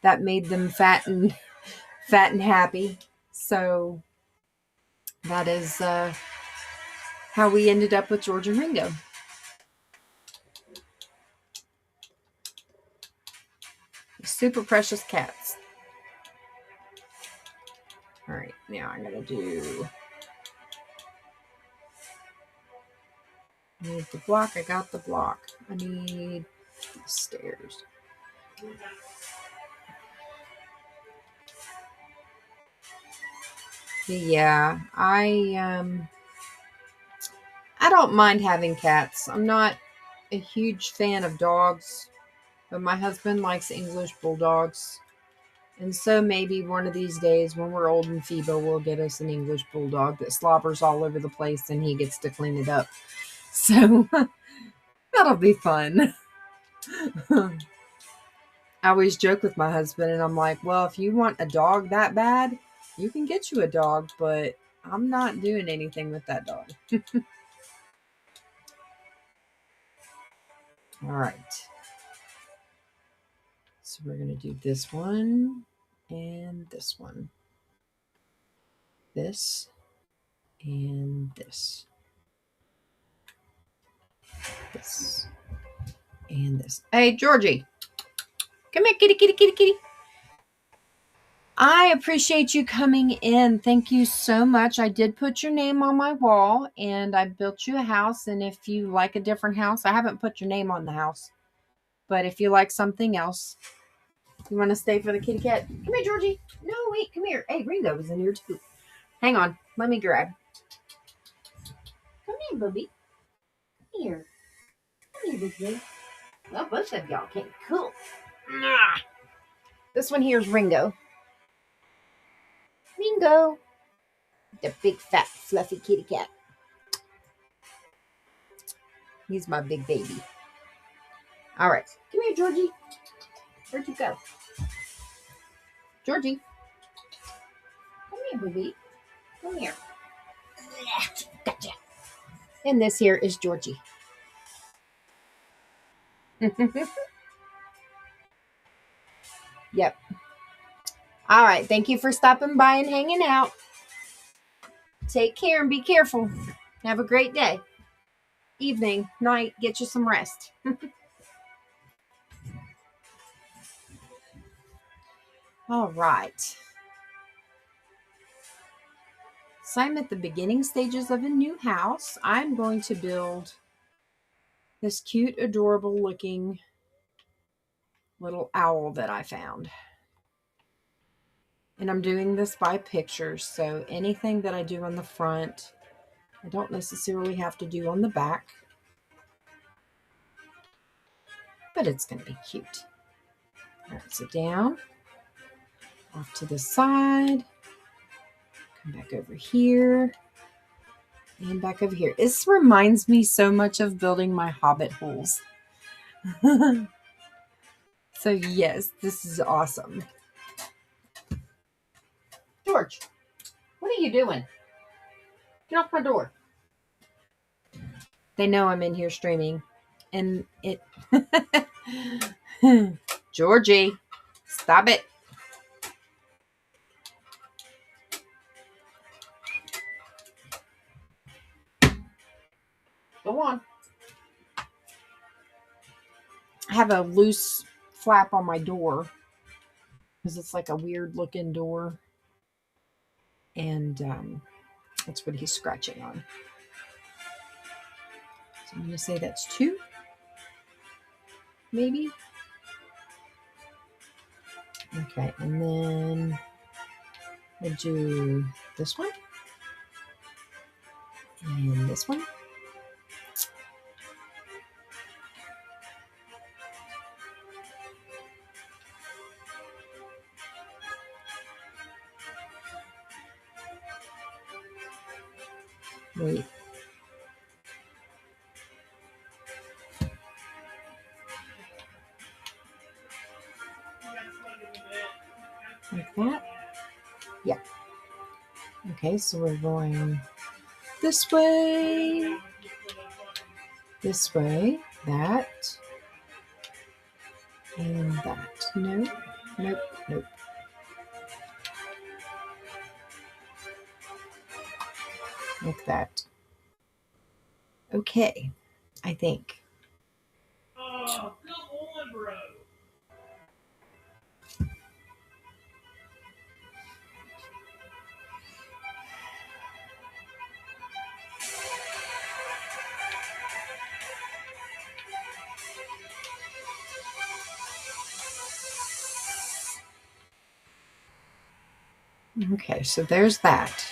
that made them fat and happy. So that is how we ended up with George and Ringo. Super precious cats. All right, now I'm going to do... I need the block. I got the block. I need the stairs. Yeah, I don't mind having cats. I'm not a huge fan of dogs, but my husband likes English bulldogs. And so maybe one of these days when we're old and feeble, we'll get us an English bulldog that slobbers all over the place and he gets to clean it up. So that'll be fun. I always joke with my husband and I'm like, well, if you want a dog that bad, you can get you a dog, but I'm not doing anything with that dog. All right. So we're going to do this one and this one. This and this. This and this. Hey, Georgie. Come here, kitty, kitty, kitty, kitty. I appreciate you coming in. Thank you so much. I did put your name on my wall and I built you a house. And if you like a different house, I haven't put your name on the house. But if you like something else, you want to stay for the kitty cat? Come here, Georgie. No, wait, come here. Hey, Ringo was in here too. Hang on. Let me grab. Come here, Bubby. Come here. Come here, big boy. Well, both of y'all came. Cool. This one here is Ringo. Ringo. The big, fat, fluffy kitty cat. He's my big baby. All right. Come here, Georgie. Where'd you go? Georgie. Come here, baby. Come here. Gotcha. And this here is Georgie. Yep. All right. Thank you for stopping by and hanging out. Take care and be careful. Have a great day. Evening, night, get you some rest. All right. So I'm at the beginning stages of a new house. I'm going to build this cute, adorable looking little owl that I found. And I'm doing this by pictures. So anything that I do on the front, I don't necessarily have to do on the back. But it's going to be cute. All right, so down, off to the side, come back over here, and back over here. This reminds me so much of building my Hobbit holes. So yes, this is awesome. George, what are you doing? Get off my door. They know I'm in here streaming. And it... Georgie, stop it. Go on. I have a loose flap on my door because it's like a weird looking door. And that's what he's scratching on. So I'm going to say that's 2. Maybe. Okay, and then I do this one. And this one. Wait. Like that? Yeah. Okay, so we're going this way, that, and that. Nope, nope, nope. Like that. Okay, I think. Oh, come on, bro. Okay, so there's that.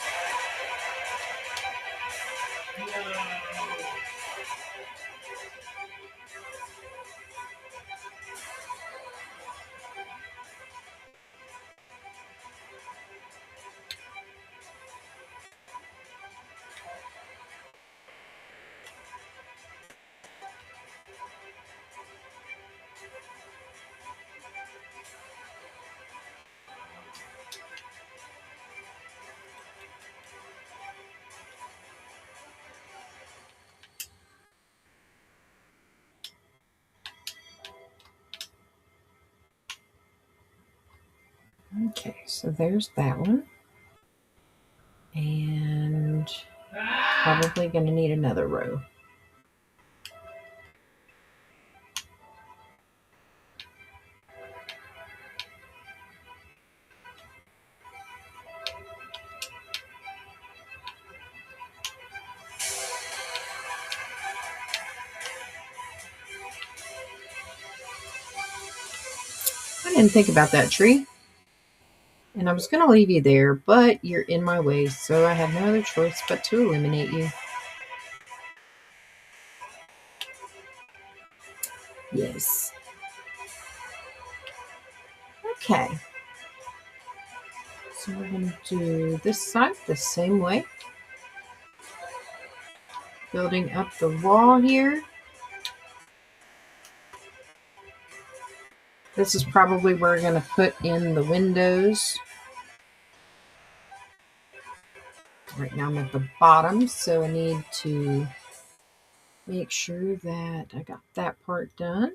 Okay, so there's that one. And probably going to need another row. I didn't think about that tree. And I was going to leave you there, but you're in my way, so I have no other choice but to eliminate you. Yes. Okay. So we're going to do this side the same way. Building up the wall here. This is probably where we're going to put in the windows. Right now I'm at the bottom, so I need to make sure that I got that part done.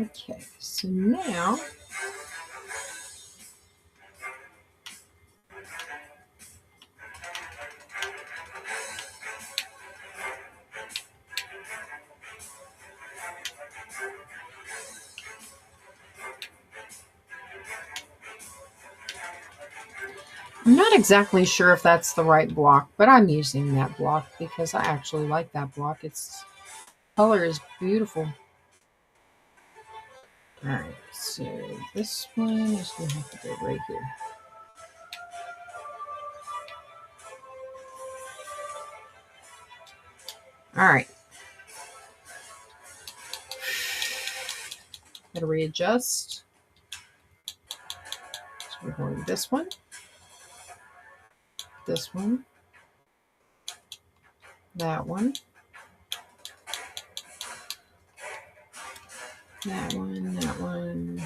Okay, so now I'm not exactly sure if that's the right block, but I'm using that block because I actually like that block. Its color is beautiful. All right, so this one is going to have to go right here. All right. Got to readjust. So we're going this one, that one, that one, that one.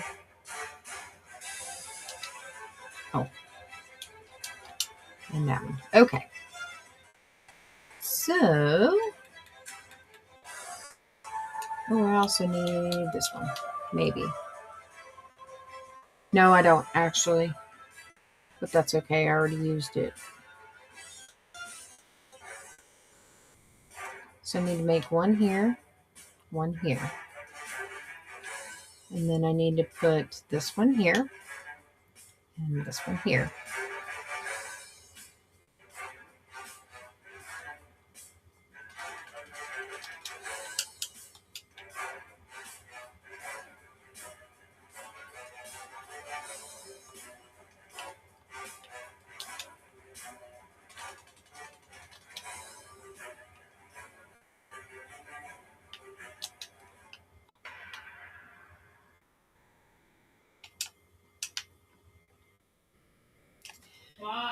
Oh, and that one. Okay. So, oh, I also need this one. Maybe. No, I don't actually. But that's okay. I already used it. So I need to make one here, one here. And then I need to put this one here and this one here.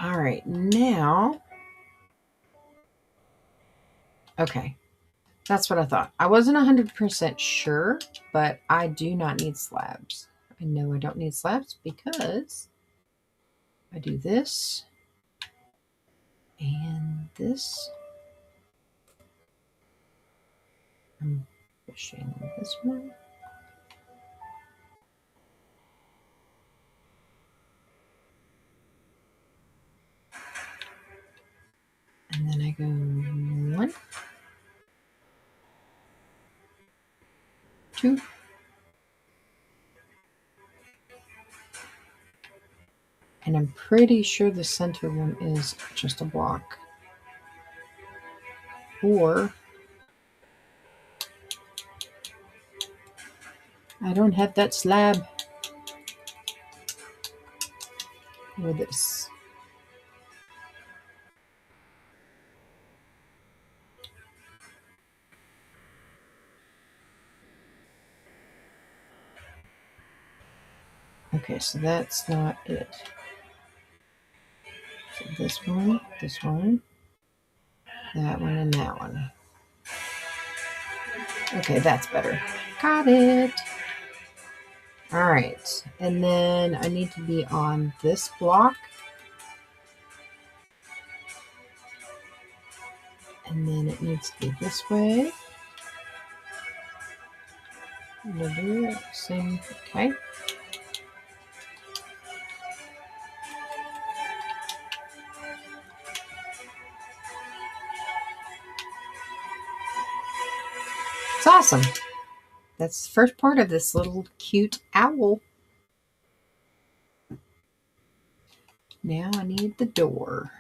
All right, now, okay, that's what I thought. I wasn't 100% sure, but I do not need slabs. I know I don't need slabs because I do this and this. I'm pushing this one. And then I go 1, 2, and I'm pretty sure the center one is just a block. Or I don't have that slab. Or this. Okay, so that's not it. So this one, that one, and that one. Okay, that's better. Got it. All right, and then I need to be on this block. And then it needs to be this way. Same, okay. It's awesome. That's the first part of this little cute owl. Now I need the door.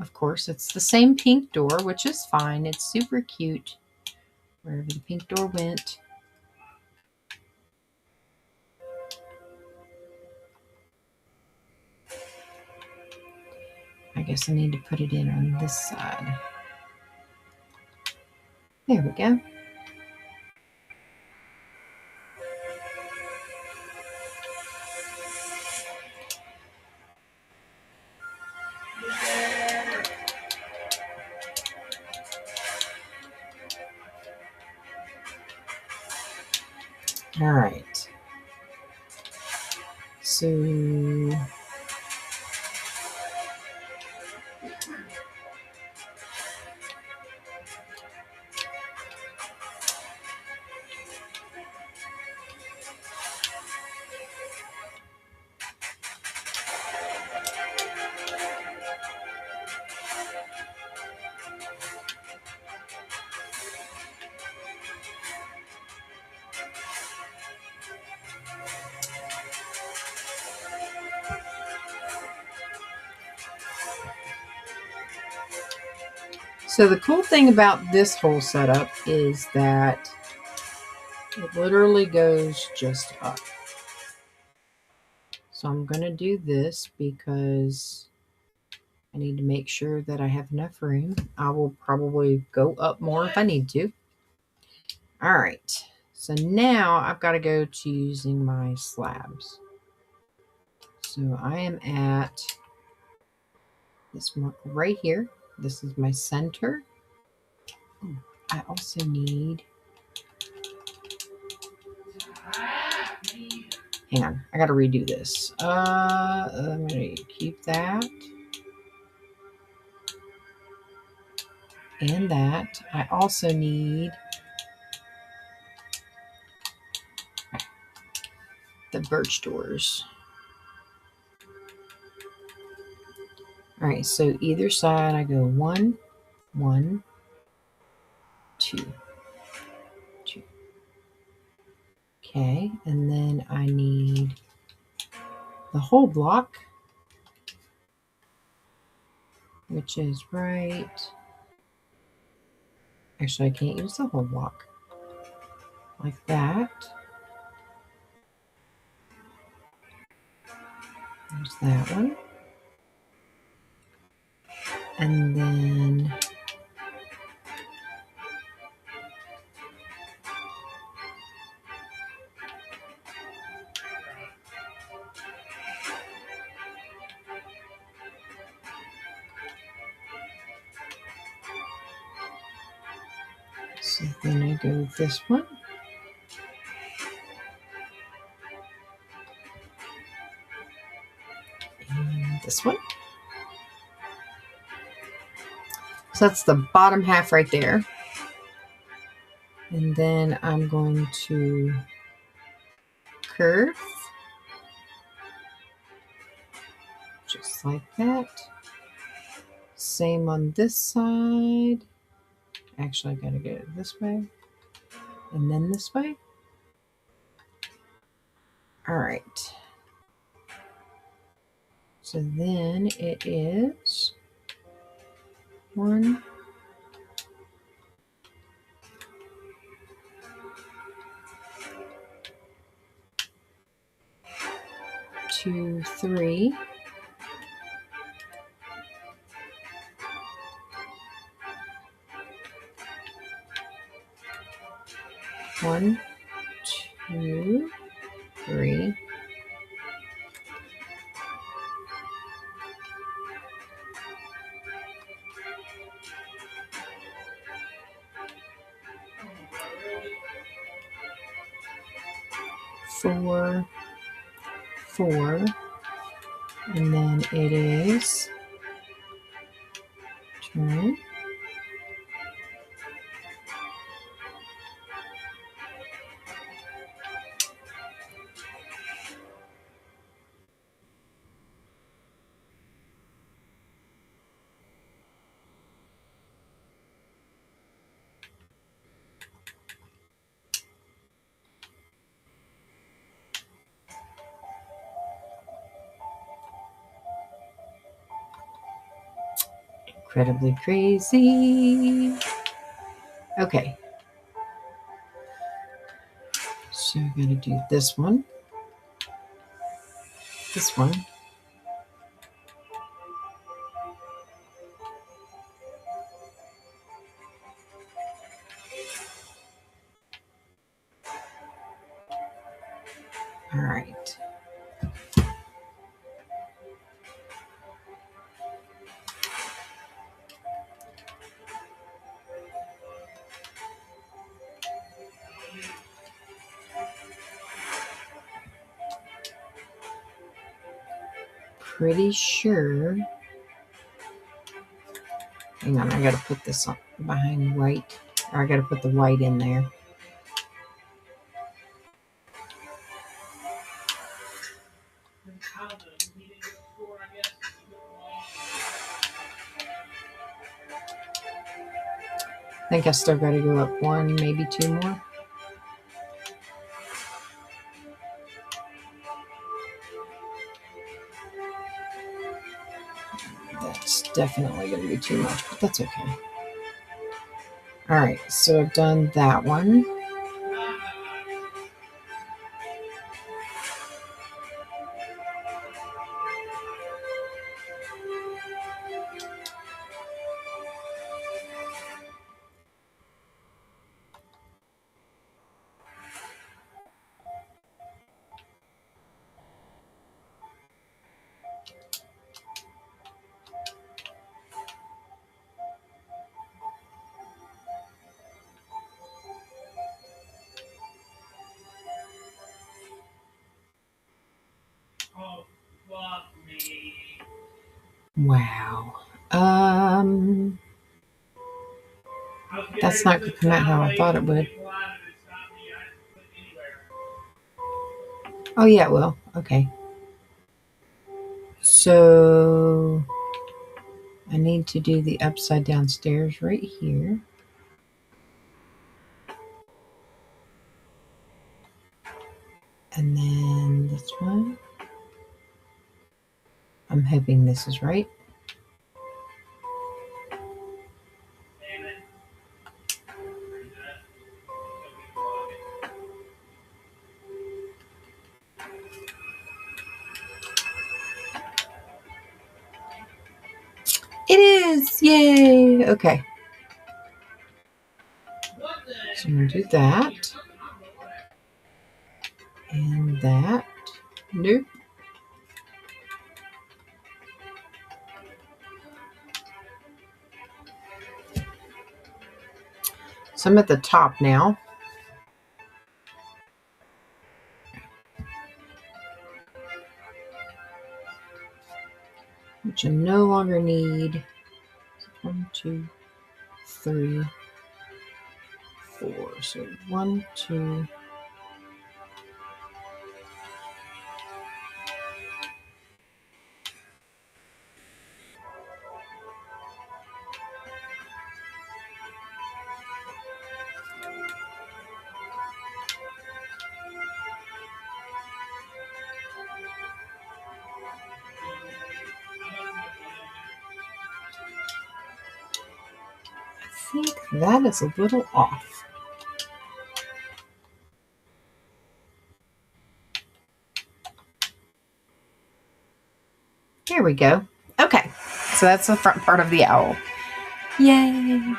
Of course, it's the same pink door, which is fine. It's super cute. Wherever the pink door went. I guess I need to put it in on this side. There we go. All right. So the cool thing about this whole setup is that it literally goes just up. So I'm going to do this because I need to make sure that I have enough room. I will probably go up more if I need to. All right. So now I've got to go to using my slabs. So I am at this mark right here. This is my center. I also need, hang on, I got to redo this. I'm going to keep that. And that. I also need the birch doors. All right, so either side I go 1, 1, 2, 2. Okay, and then I need the whole block, which is right. Actually, I can't use the whole block. Like that. There's that one. And then so then I go with this one. And this one. So that's the bottom half right there. And then I'm going to curve. Just like that. Same on this side. Actually, I gotta go this way. And then this way. All right. So then it is 1, 2, 3. One, 2, 3. 4, 4. And then it is turn. Incredibly crazy. Okay. So I'm going to do this one. This one. All right. Pretty sure. Hang on, I gotta put this on behind white. Or I gotta put the white in there. I think I still gotta go up one, maybe two more. That's definitely gonna be too much, but that's okay. All right, so I've done that one. Oh, fuck me. Wow. That's not gonna come out how I thought it would. Oh yeah, it will. Okay. So I need to do the upside down stairs right here. And then this one. I'm hoping this is right. It is! Yay! Okay. So I'm going to do that. And that. Nope. So I'm at the top now. Which I no longer need. 1, 2, 3, 4. So 1, 2. I think that is a little off. Here we go. Okay, so that's the front part of the owl. Yay!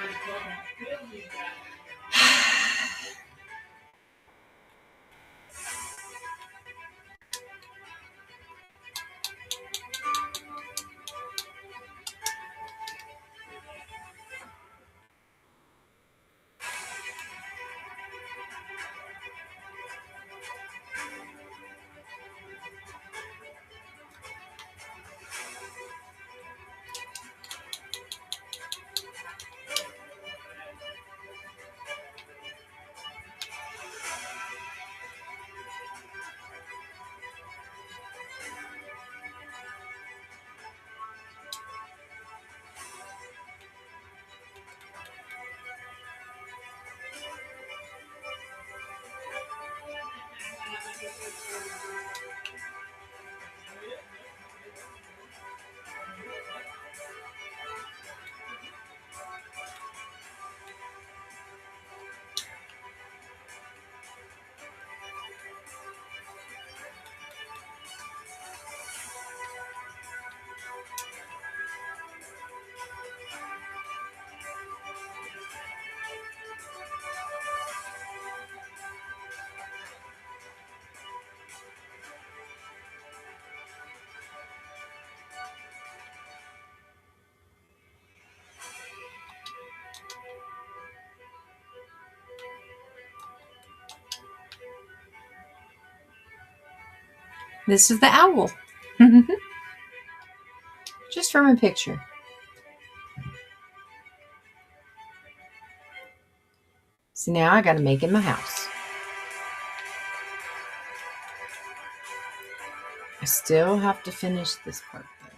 This is the owl. Just from a picture. So now I got to make him a house. I still have to finish this part though.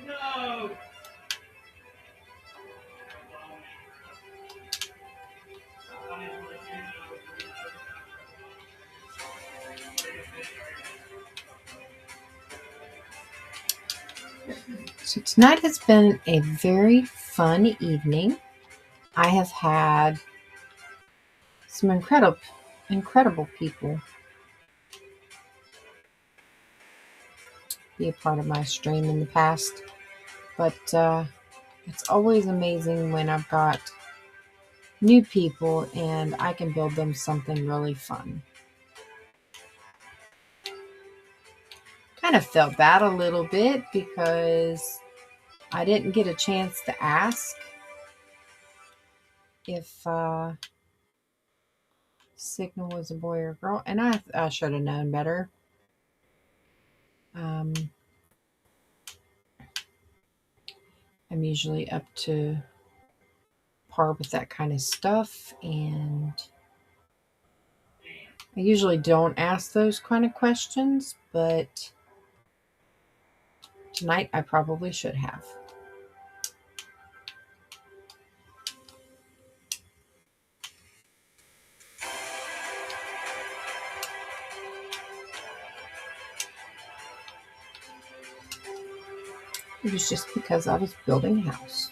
No! So tonight has been a very fun evening. I have had some incredible people be a part of my stream in the past. But it's always amazing when I've got new people and I can build them something really fun. Kind of felt bad a little bit because I didn't get a chance to ask if Signal was a boy or girl, and I should have known better. I'm usually up to par with that kind of stuff, and I usually don't ask those kind of questions, but tonight I probably should have. It was just because I was building a house.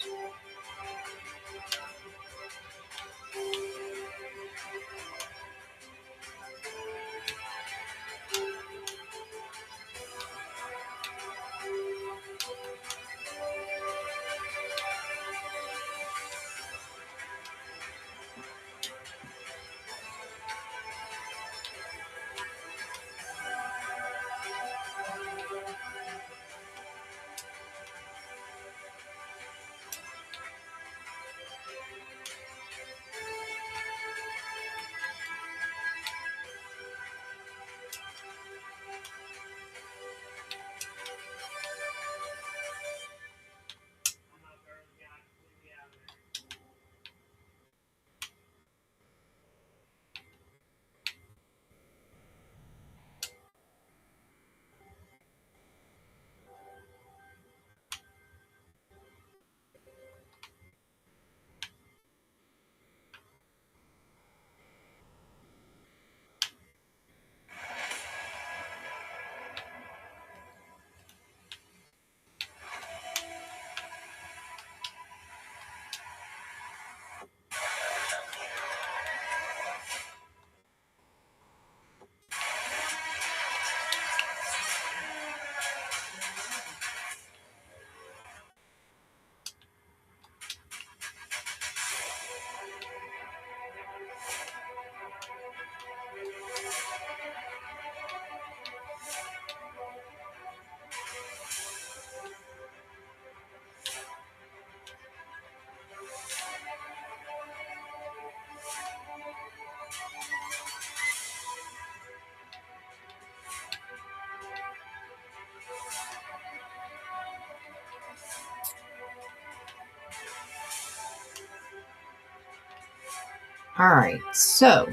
All right, so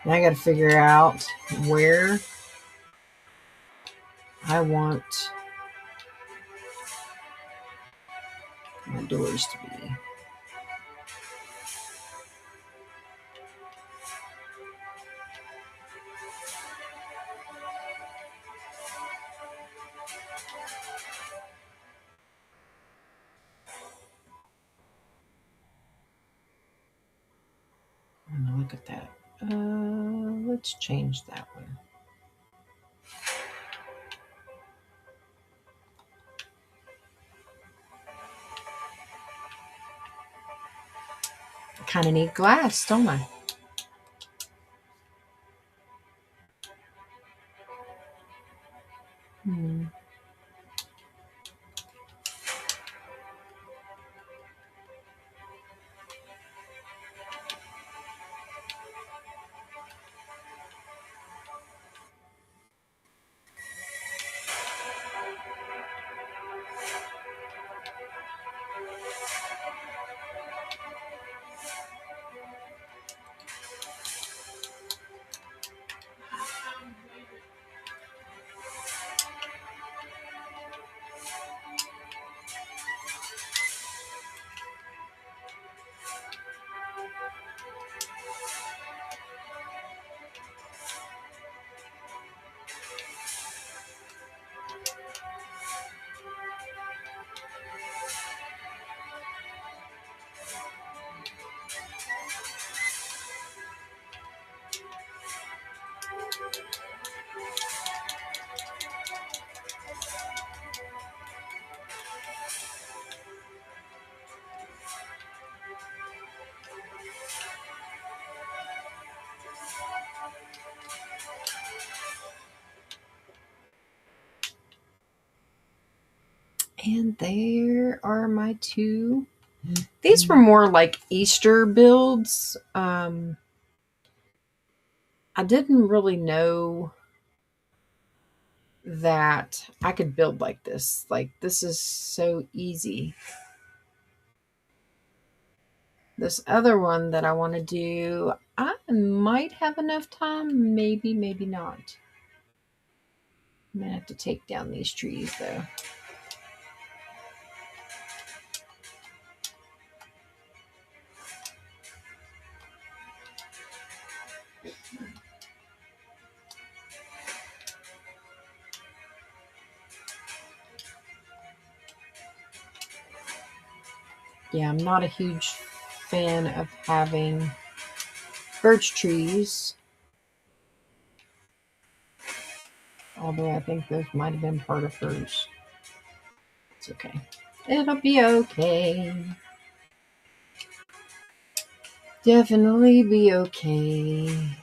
now I got to figure out where I want doors to be. Look at that. Let's change that one. Kind of need glass, don't I? And there are my two. These were more like Easter builds. I didn't really know that I could build like this. Like, this is so easy. This other one that I want to do, I might have enough time. Maybe, maybe not. I'm going to have to take down these trees, though. Yeah, I'm not a huge fan of having birch trees. Although I think those might have been part of hers. It's okay. It'll be okay. Definitely be okay.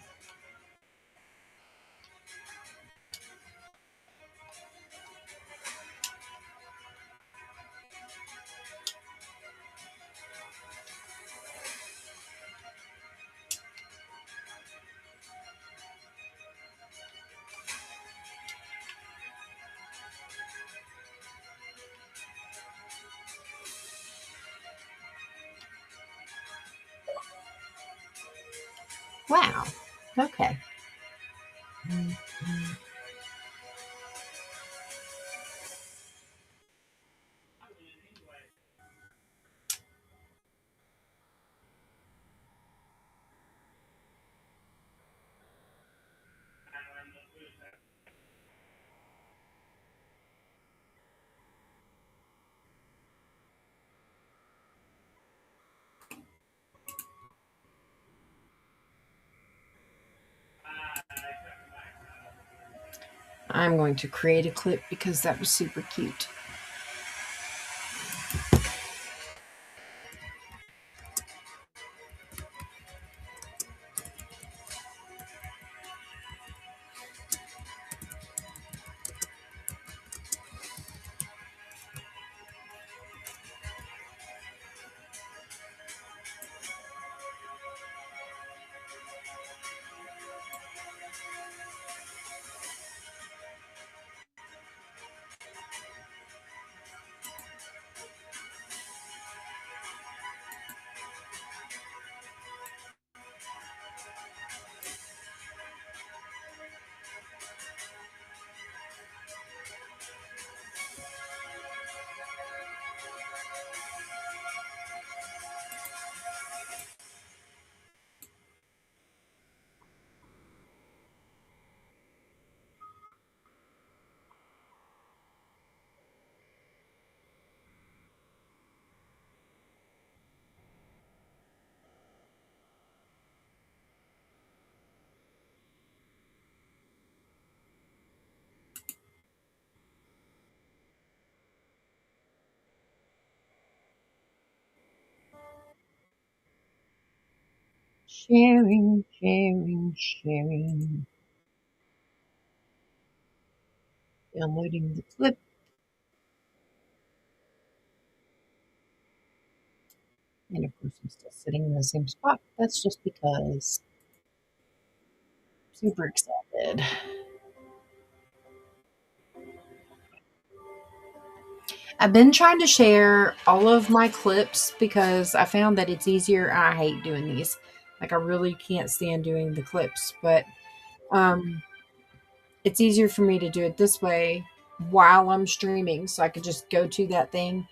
Wow. Okay. I'm going to create a clip because that was super cute. Sharing, sharing, sharing. Downloading the clip. And of course, I'm still sitting in the same spot. That's just because I'm super excited. I've been trying to share all of my clips because I found that it's easier. I hate doing these. Like, I really can't stand doing the clips, but um, it's easier for me to do it this way while I'm streaming. So I could just go to that thing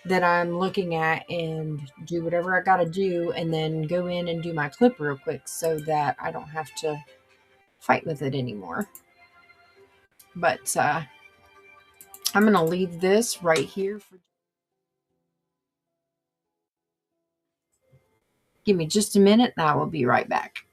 that I'm looking at and do whatever I got to do and then go in and do my clip real quick so that I don't have to fight with it anymore. But I'm going to leave this right here. Give me just a minute and I will be right back.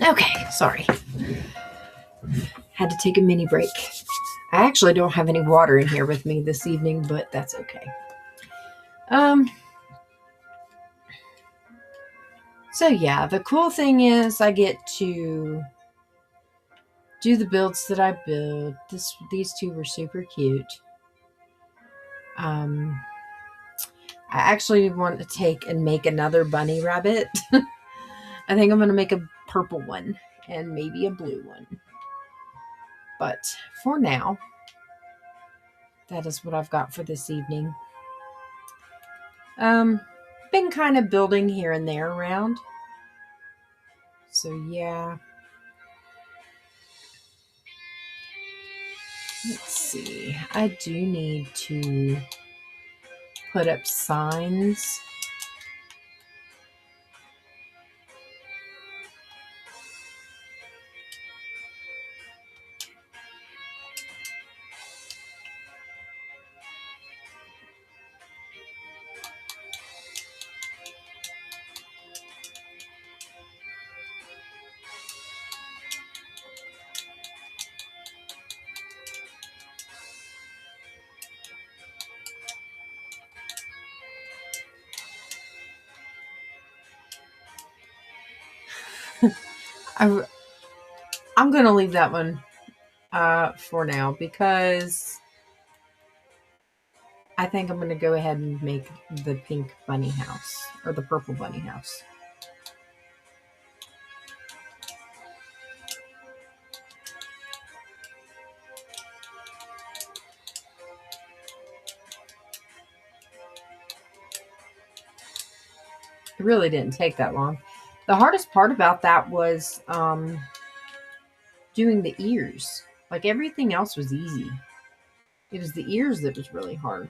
Okay, sorry. Had to take a mini break. I actually don't have any water in here with me this evening, but that's okay. Um so yeah, the cool thing is I get to do the builds that I build. These two were super cute. Um I actually want to take and make another bunny rabbit. I think I'm going to make a purple one and maybe a blue one. But for now, that is what I've got for this evening. Um, been kind of building here and there around. So yeah. Let's see. I do need to put up signs. I, I'm going to leave that one for now because I think I'm going to go ahead and make the pink bunny house or the purple bunny house. It really didn't take that long. The hardest part about that was doing the ears. Like everything else was easy. It was the ears that was really hard.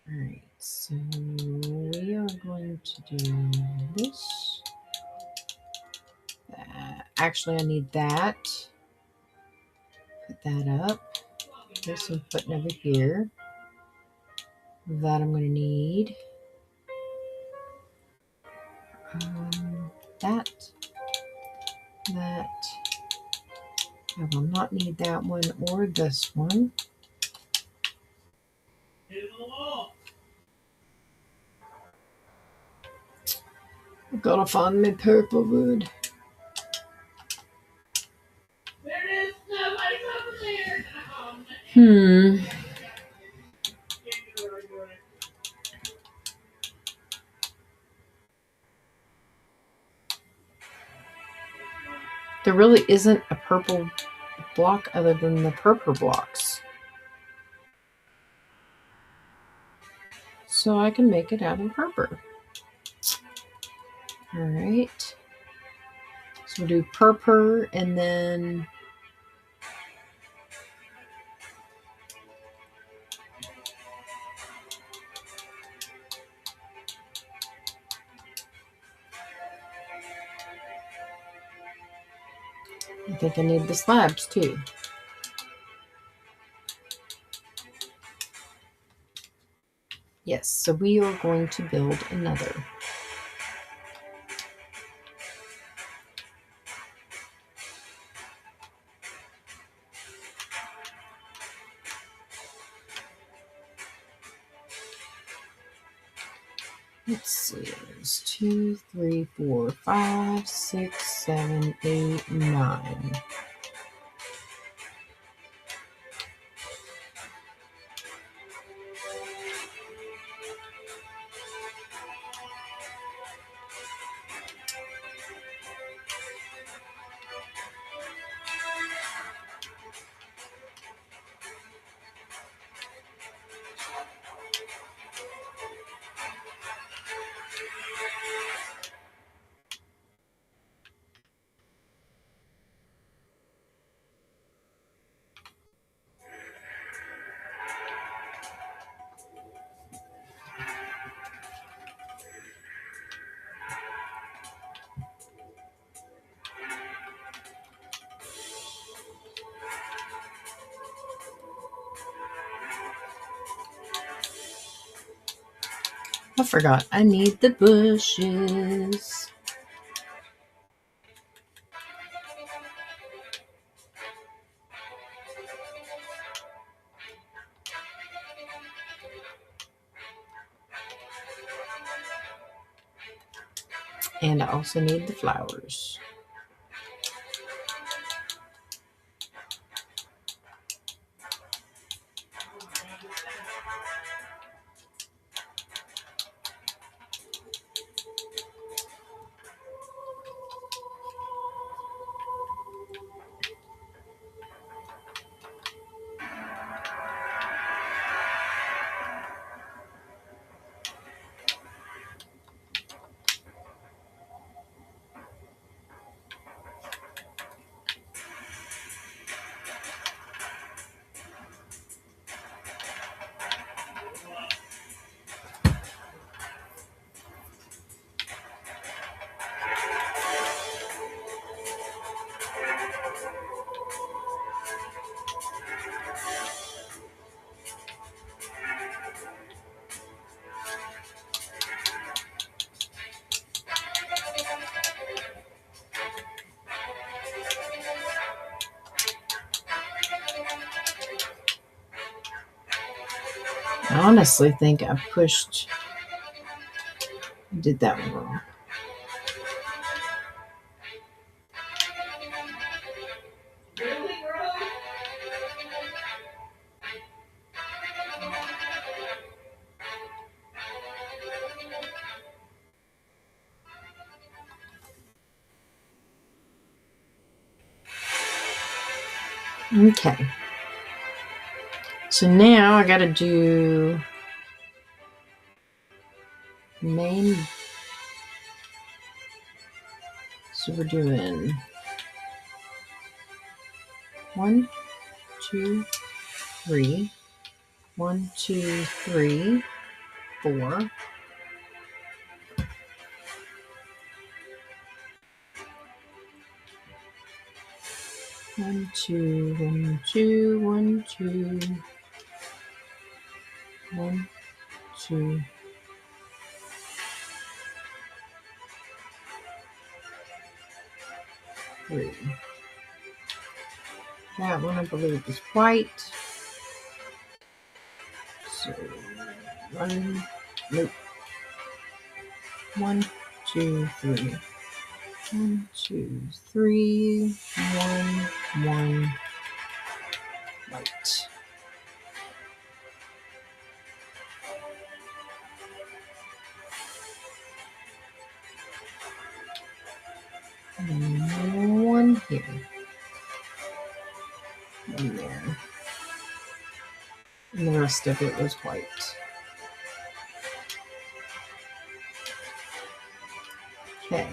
All right, so we are going to do this. That. Actually, I need that. Put that up. This I'm putting over here. that I'm going to need. That. I will not need that one or this one. I've got to find my purple wood. There is nobody over there. There really isn't a purple block other than the purple blocks. So I can make it out of purple. Alright. So we'll do purple and then I think I need the slabs too. Yes, so we are going to build another. Let's see, there's 2, 3, 4, 5, 6, 7, 8, 9. I forgot I need the bushes. And I also need the flowers. I honestly think I did that one wrong. Okay. So now I got to do main. So we're doing 1, 2, 3. 1, 2, 3, 4. One, two, 1, 2, 1, 2, 1, 2, 3. That one I believe is white. So 1, nope. 1, 2, 3. 1, 2, 3. 1, white. And 1 here. 1 there. And the rest of it was white. Okay.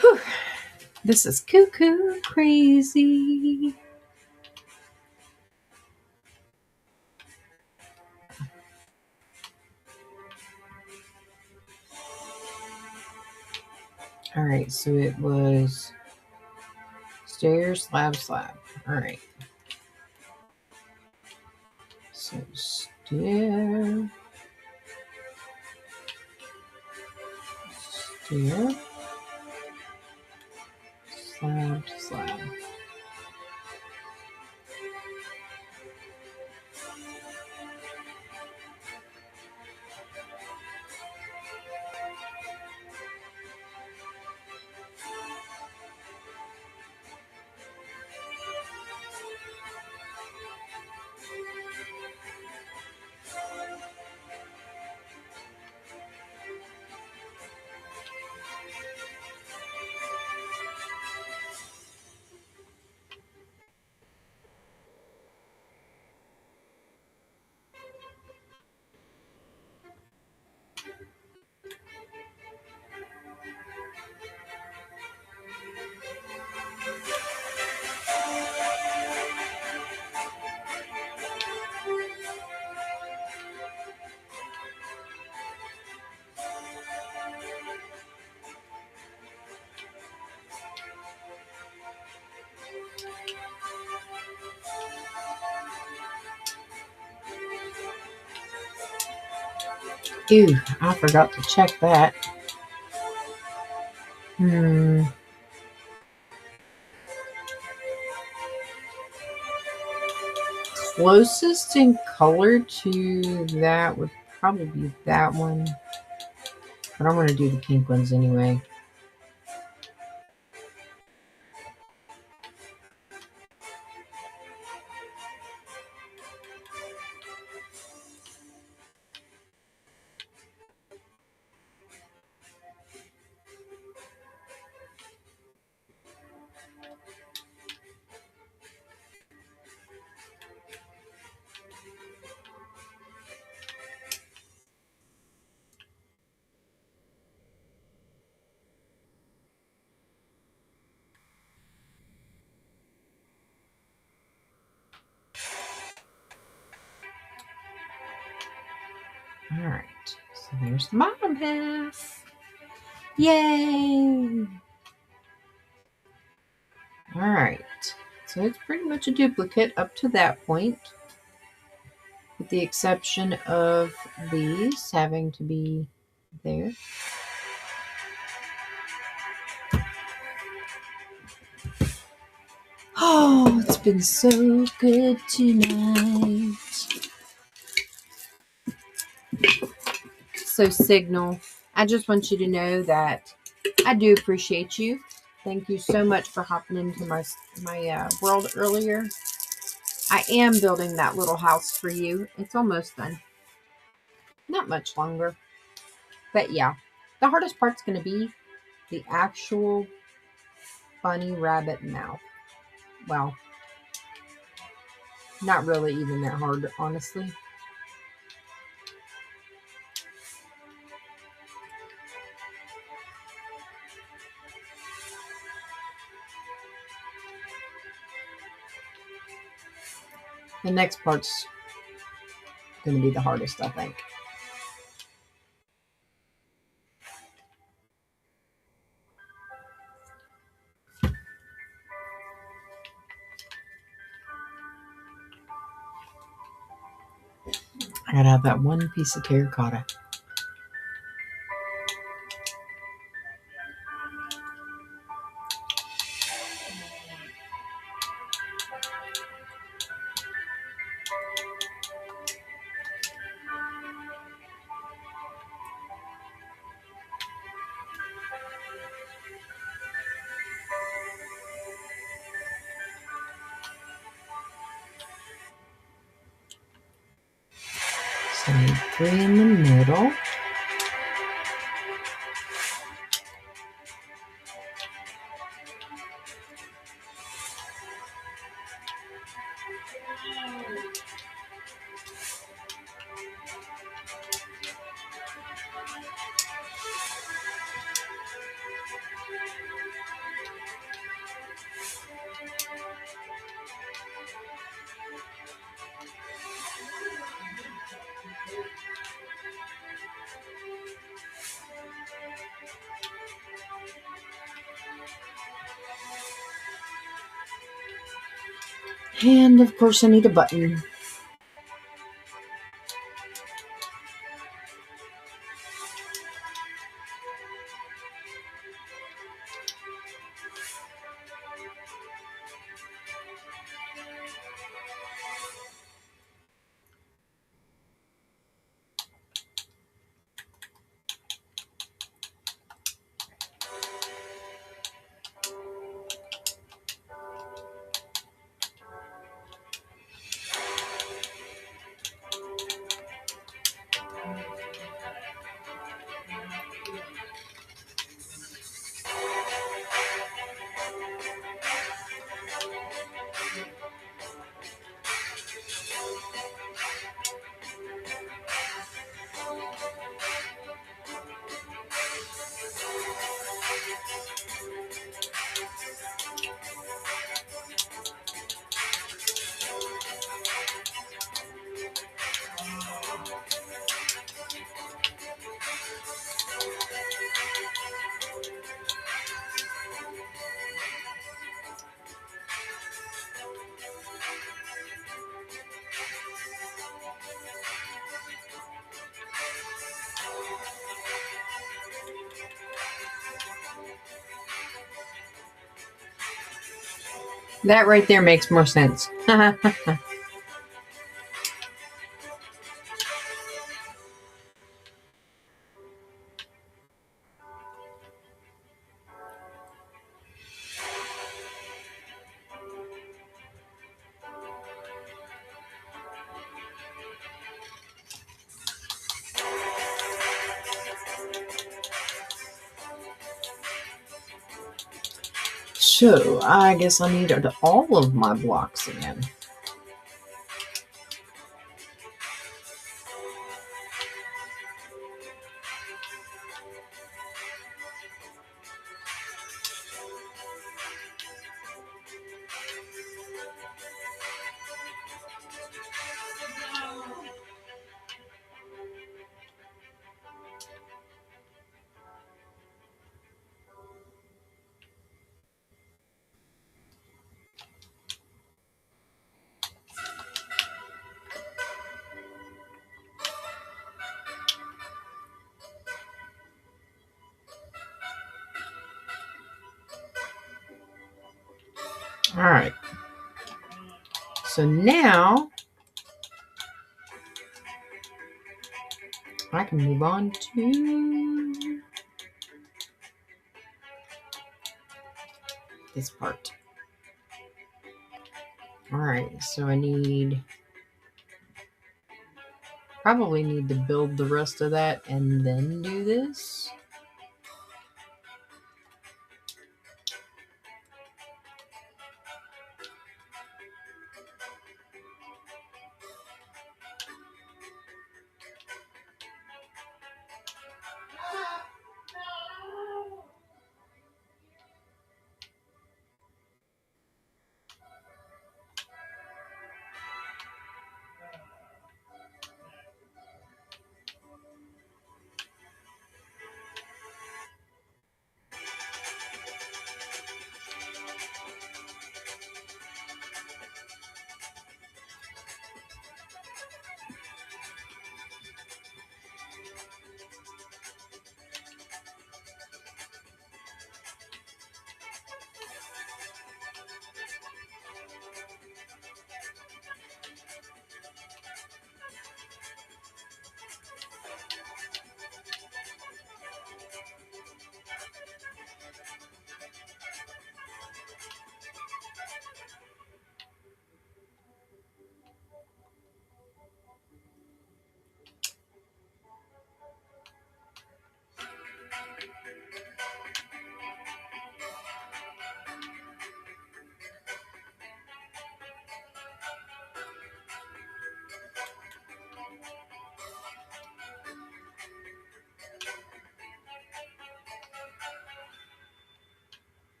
Whew. This is cuckoo crazy. All right, so it was stair, slab, slab. All right. So stair, stair, slab, slab. Ew, I forgot to check that. Closest in color to that would probably be that one. But I'm going to do the pink ones anyway. All right, so there's the bottom half. Yay! All right, so it's pretty much a duplicate up to that point, with the exception of these having to be there. Oh, it's been so good tonight. So, Signal, I just want you to know that I do appreciate you. Thank you so much for hopping into my world earlier. I am building that little house for you. It's almost done. Not much longer. But yeah, the hardest part's going to be the actual bunny rabbit mouth. Well, not really even that hard, honestly. The next part's going to be the hardest, I think. I gotta have that one piece of terracotta. So I need 3 in the middle. And of course I need a button. That right there makes more sense. So I guess I need all of my blocks again. All right. So now I can move on to this part. All right. So I probably need to build the rest of that and then do this.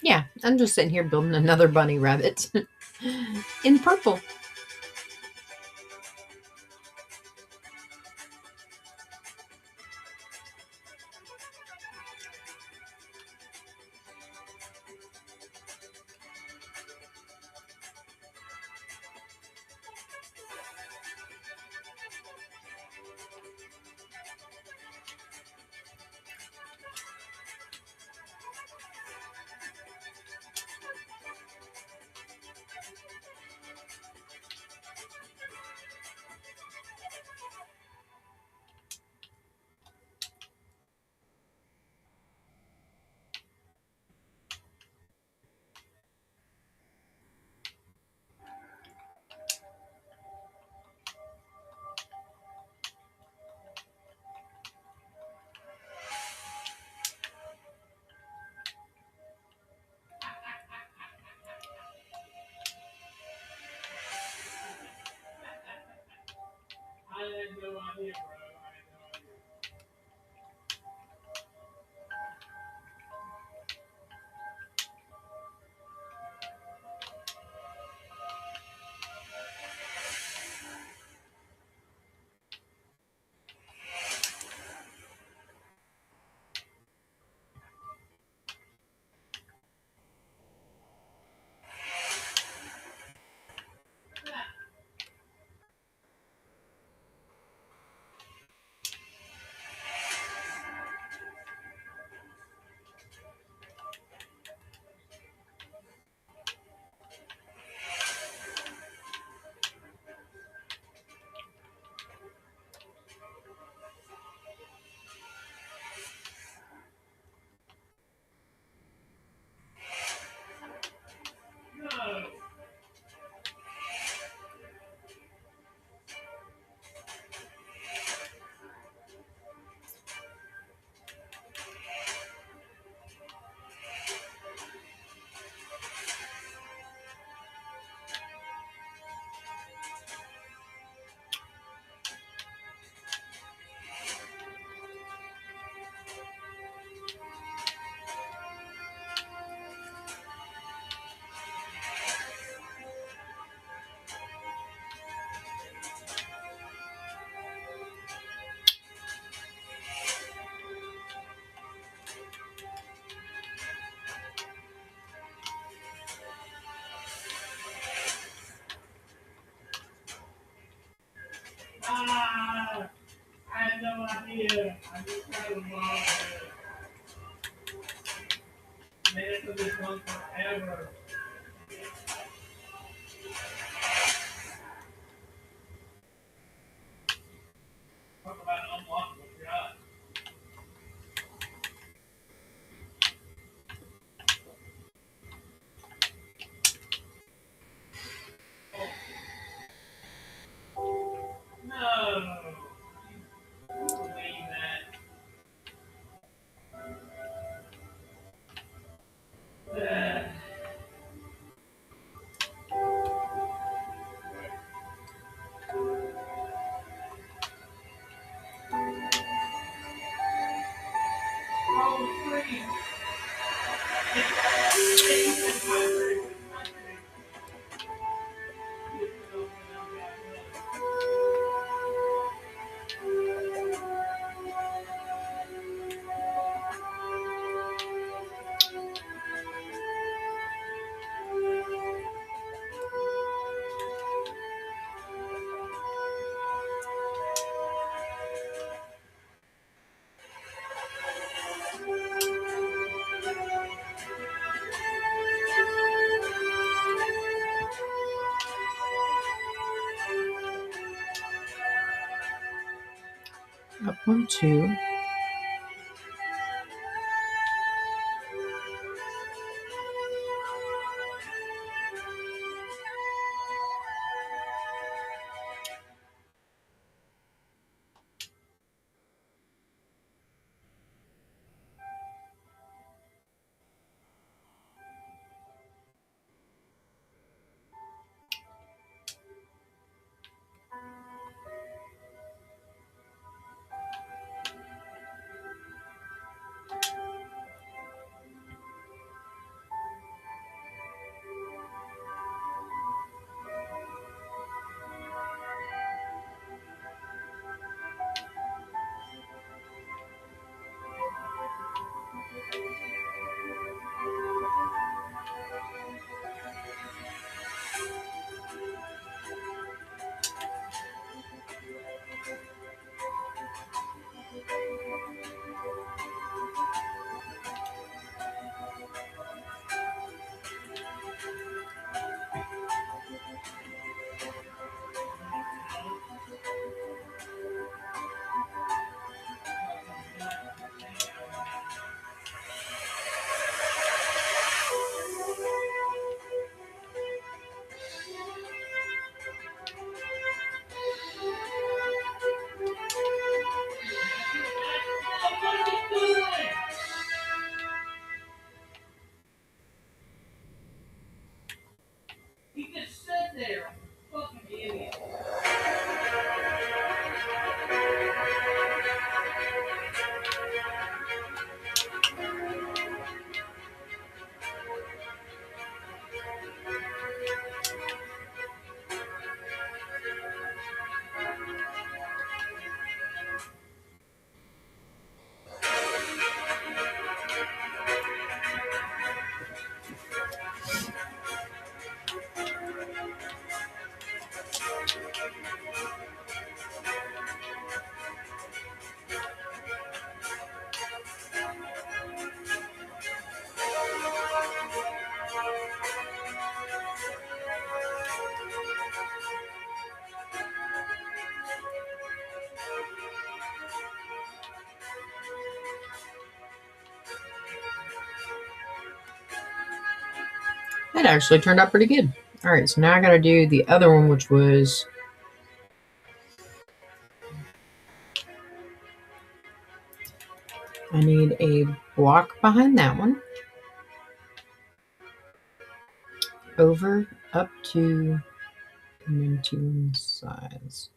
Yeah, I'm just sitting here building another bunny rabbit in purple. I had no idea, bro. I had no idea. No. Ah, I had no idea. I just got involved. Man, it took this one forever. Talk about an unlockable shot. No. Believe that. Oh, free. Up 1, 2. there. Fucking idiot. That actually turned out pretty good. All right, so now I got to do the other one, which was I need a block behind that one, over, up to, and then to one size.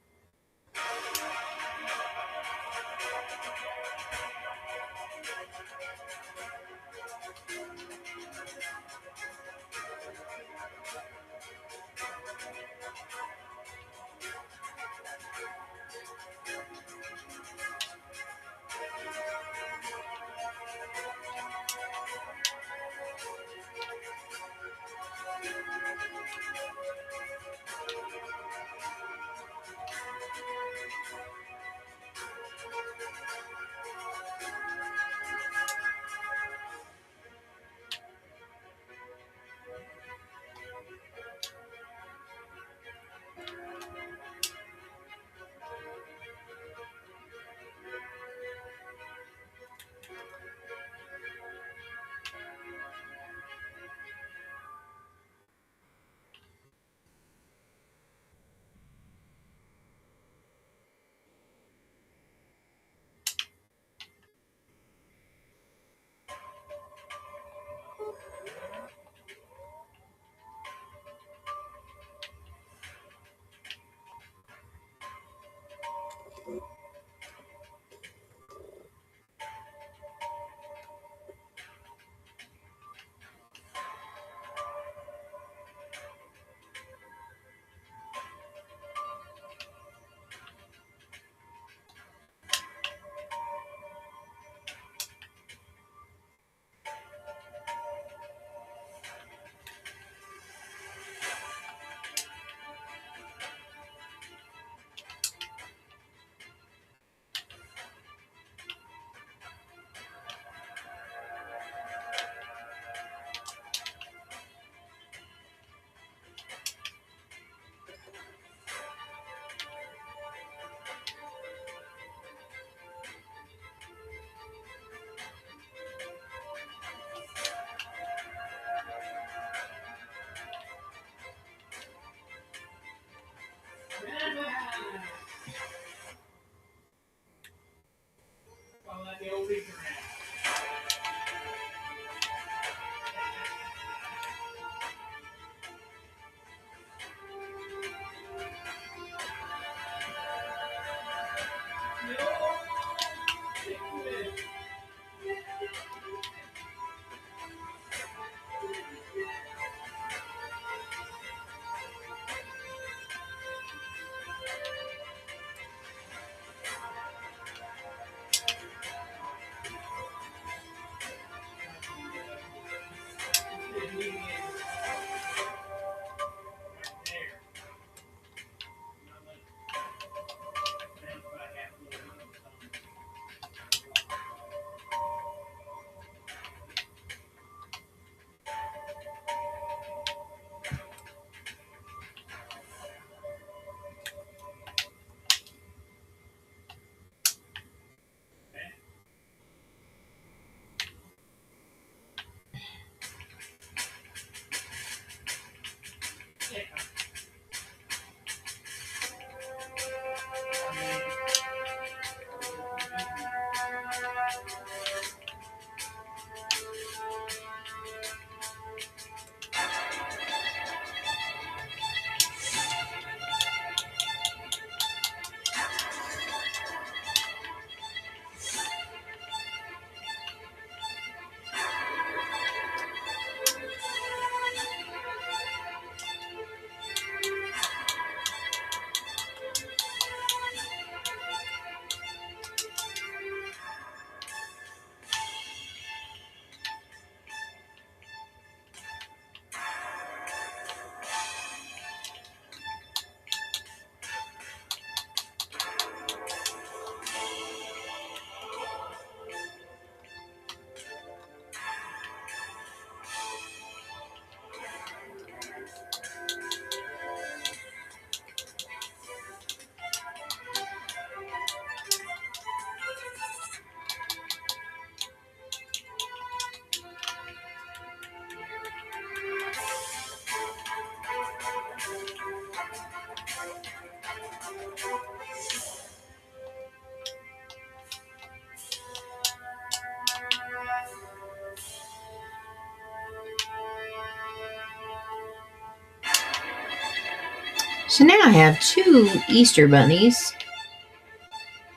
So now I have 2 Easter bunnies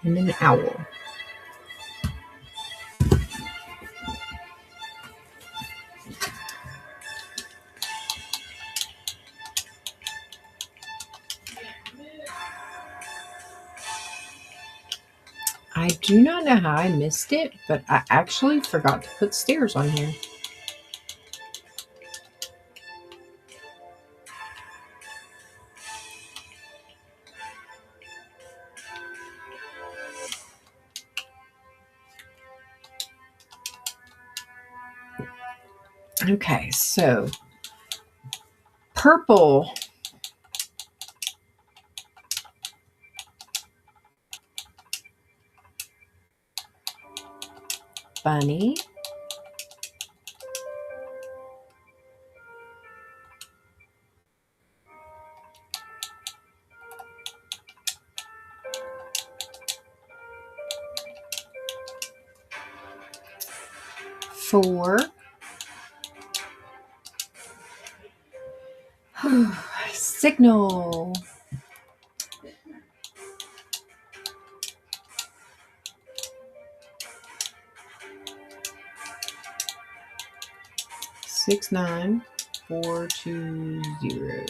and an owl. I do not know how I missed it, but I actually forgot to put stairs on here. Okay, so purple bunny. Four. Signal. Six, 9, 4, 2, 0.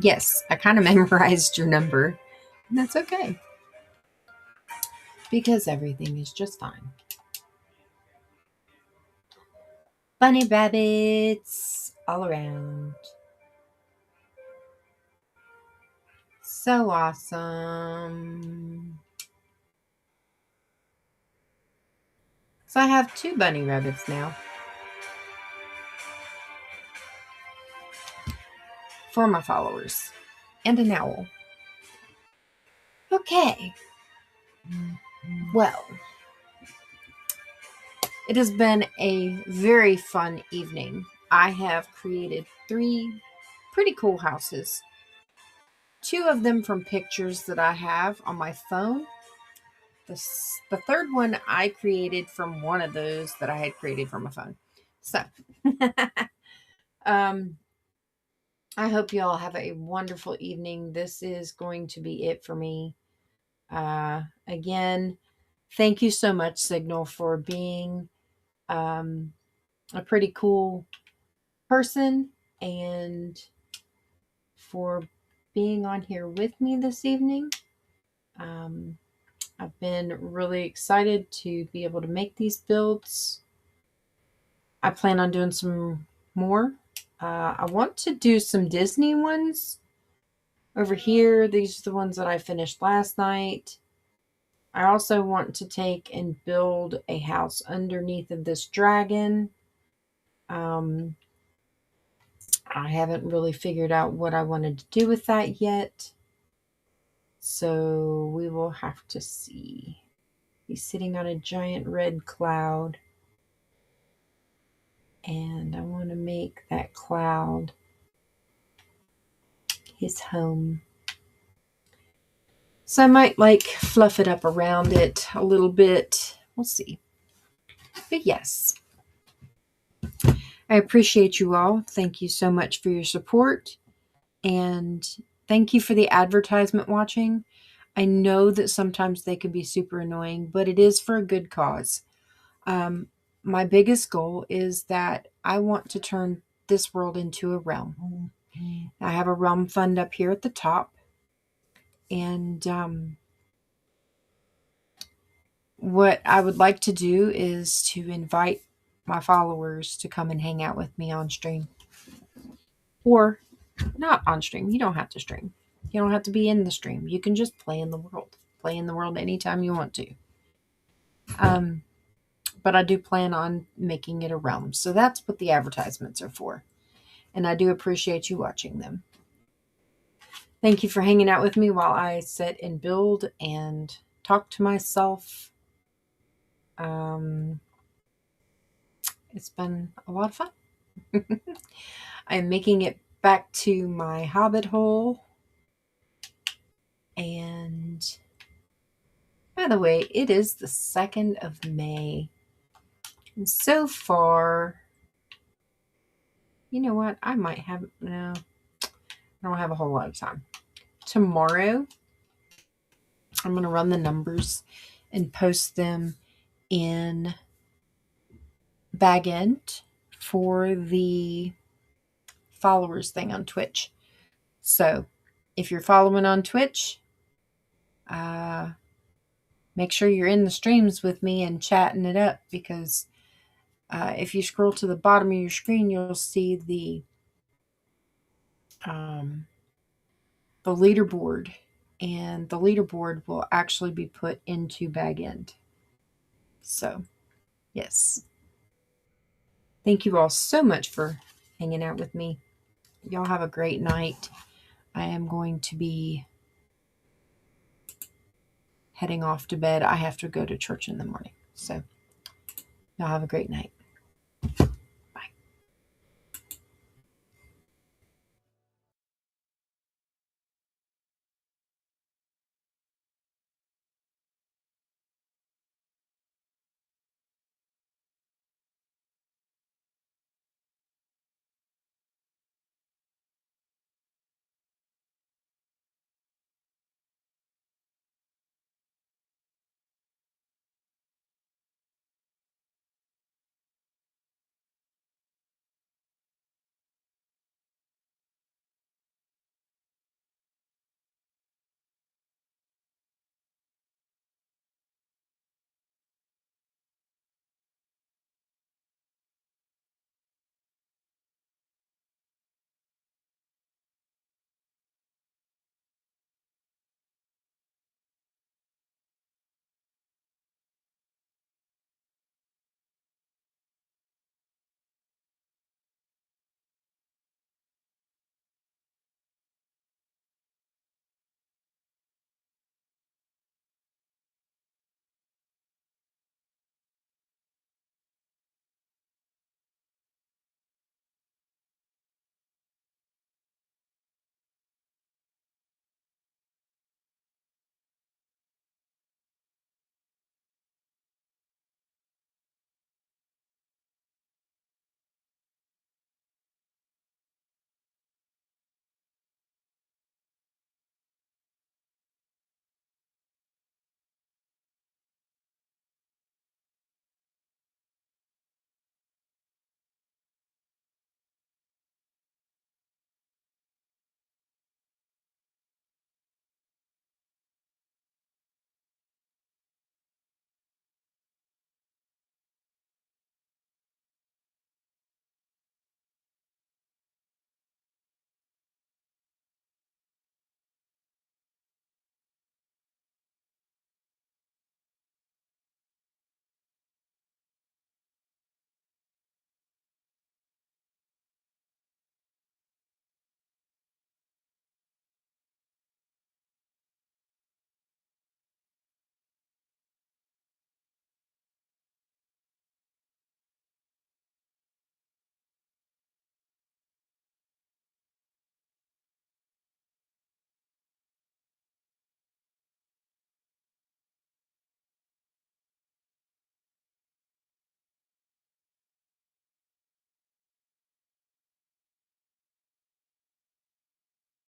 Yes, I kind of memorized your number. And that's okay. Because everything is just fine. Bunny rabbits all around. So awesome. So I have 2 bunny rabbits now. For my followers. And an owl. Okay. Well, it has been a very fun evening. I have created 3 pretty cool houses. 2 of them from pictures that I have on my phone. The third one I created from one of those that I had created from my phone. So, I hope you all have a wonderful evening. This is going to be it for me. Again, thank you so much, Signal, for being a pretty cool person and for being on here with me this evening. I've been really excited to be able to make these builds. I plan on doing some more. I want to do some Disney ones over here. These are the ones that I finished last night. I also want to take and build a house underneath of this dragon. I haven't really figured out what I wanted to do with that yet. So we will have to see. He's sitting on a giant red cloud. And I want to make that cloud his home. So I might fluff it up around it a little bit. We'll see. But yes, I appreciate you all. Thank you so much for your support. And thank you for the advertisement watching. I know that sometimes they can be super annoying, but it is for a good cause. My biggest goal is that I want to turn this world into a realm. I have a realm fund up here at the top. And what I would like to do is to invite my followers to come and hang out with me on stream. Or not on stream. You don't have to stream. You don't have to be in the stream. You can just play in the world. Play in the world anytime you want to. But I do plan on making it a realm. So that's what the advertisements are for. And I do appreciate you watching them. Thank you for hanging out with me while I sit and build and talk to myself. It's been a lot of fun. I'm making it back to my Hobbit hole. And by the way, it is the 2nd of May. And so far, You know what? I might have, no, I don't have a whole lot of time. Tomorrow, I'm going to run the numbers and post them in Bag End for the followers thing on Twitch. So if you're following on Twitch, make sure you're in the streams with me and chatting it up, because if you scroll to the bottom of your screen, you'll see the leaderboard, and the leaderboard will actually be put into Bag End. So, yes. Thank you all so much for hanging out with me. Y'all have a great night. I am going to be heading off to bed. I have to go to church in the morning. So, y'all have a great night.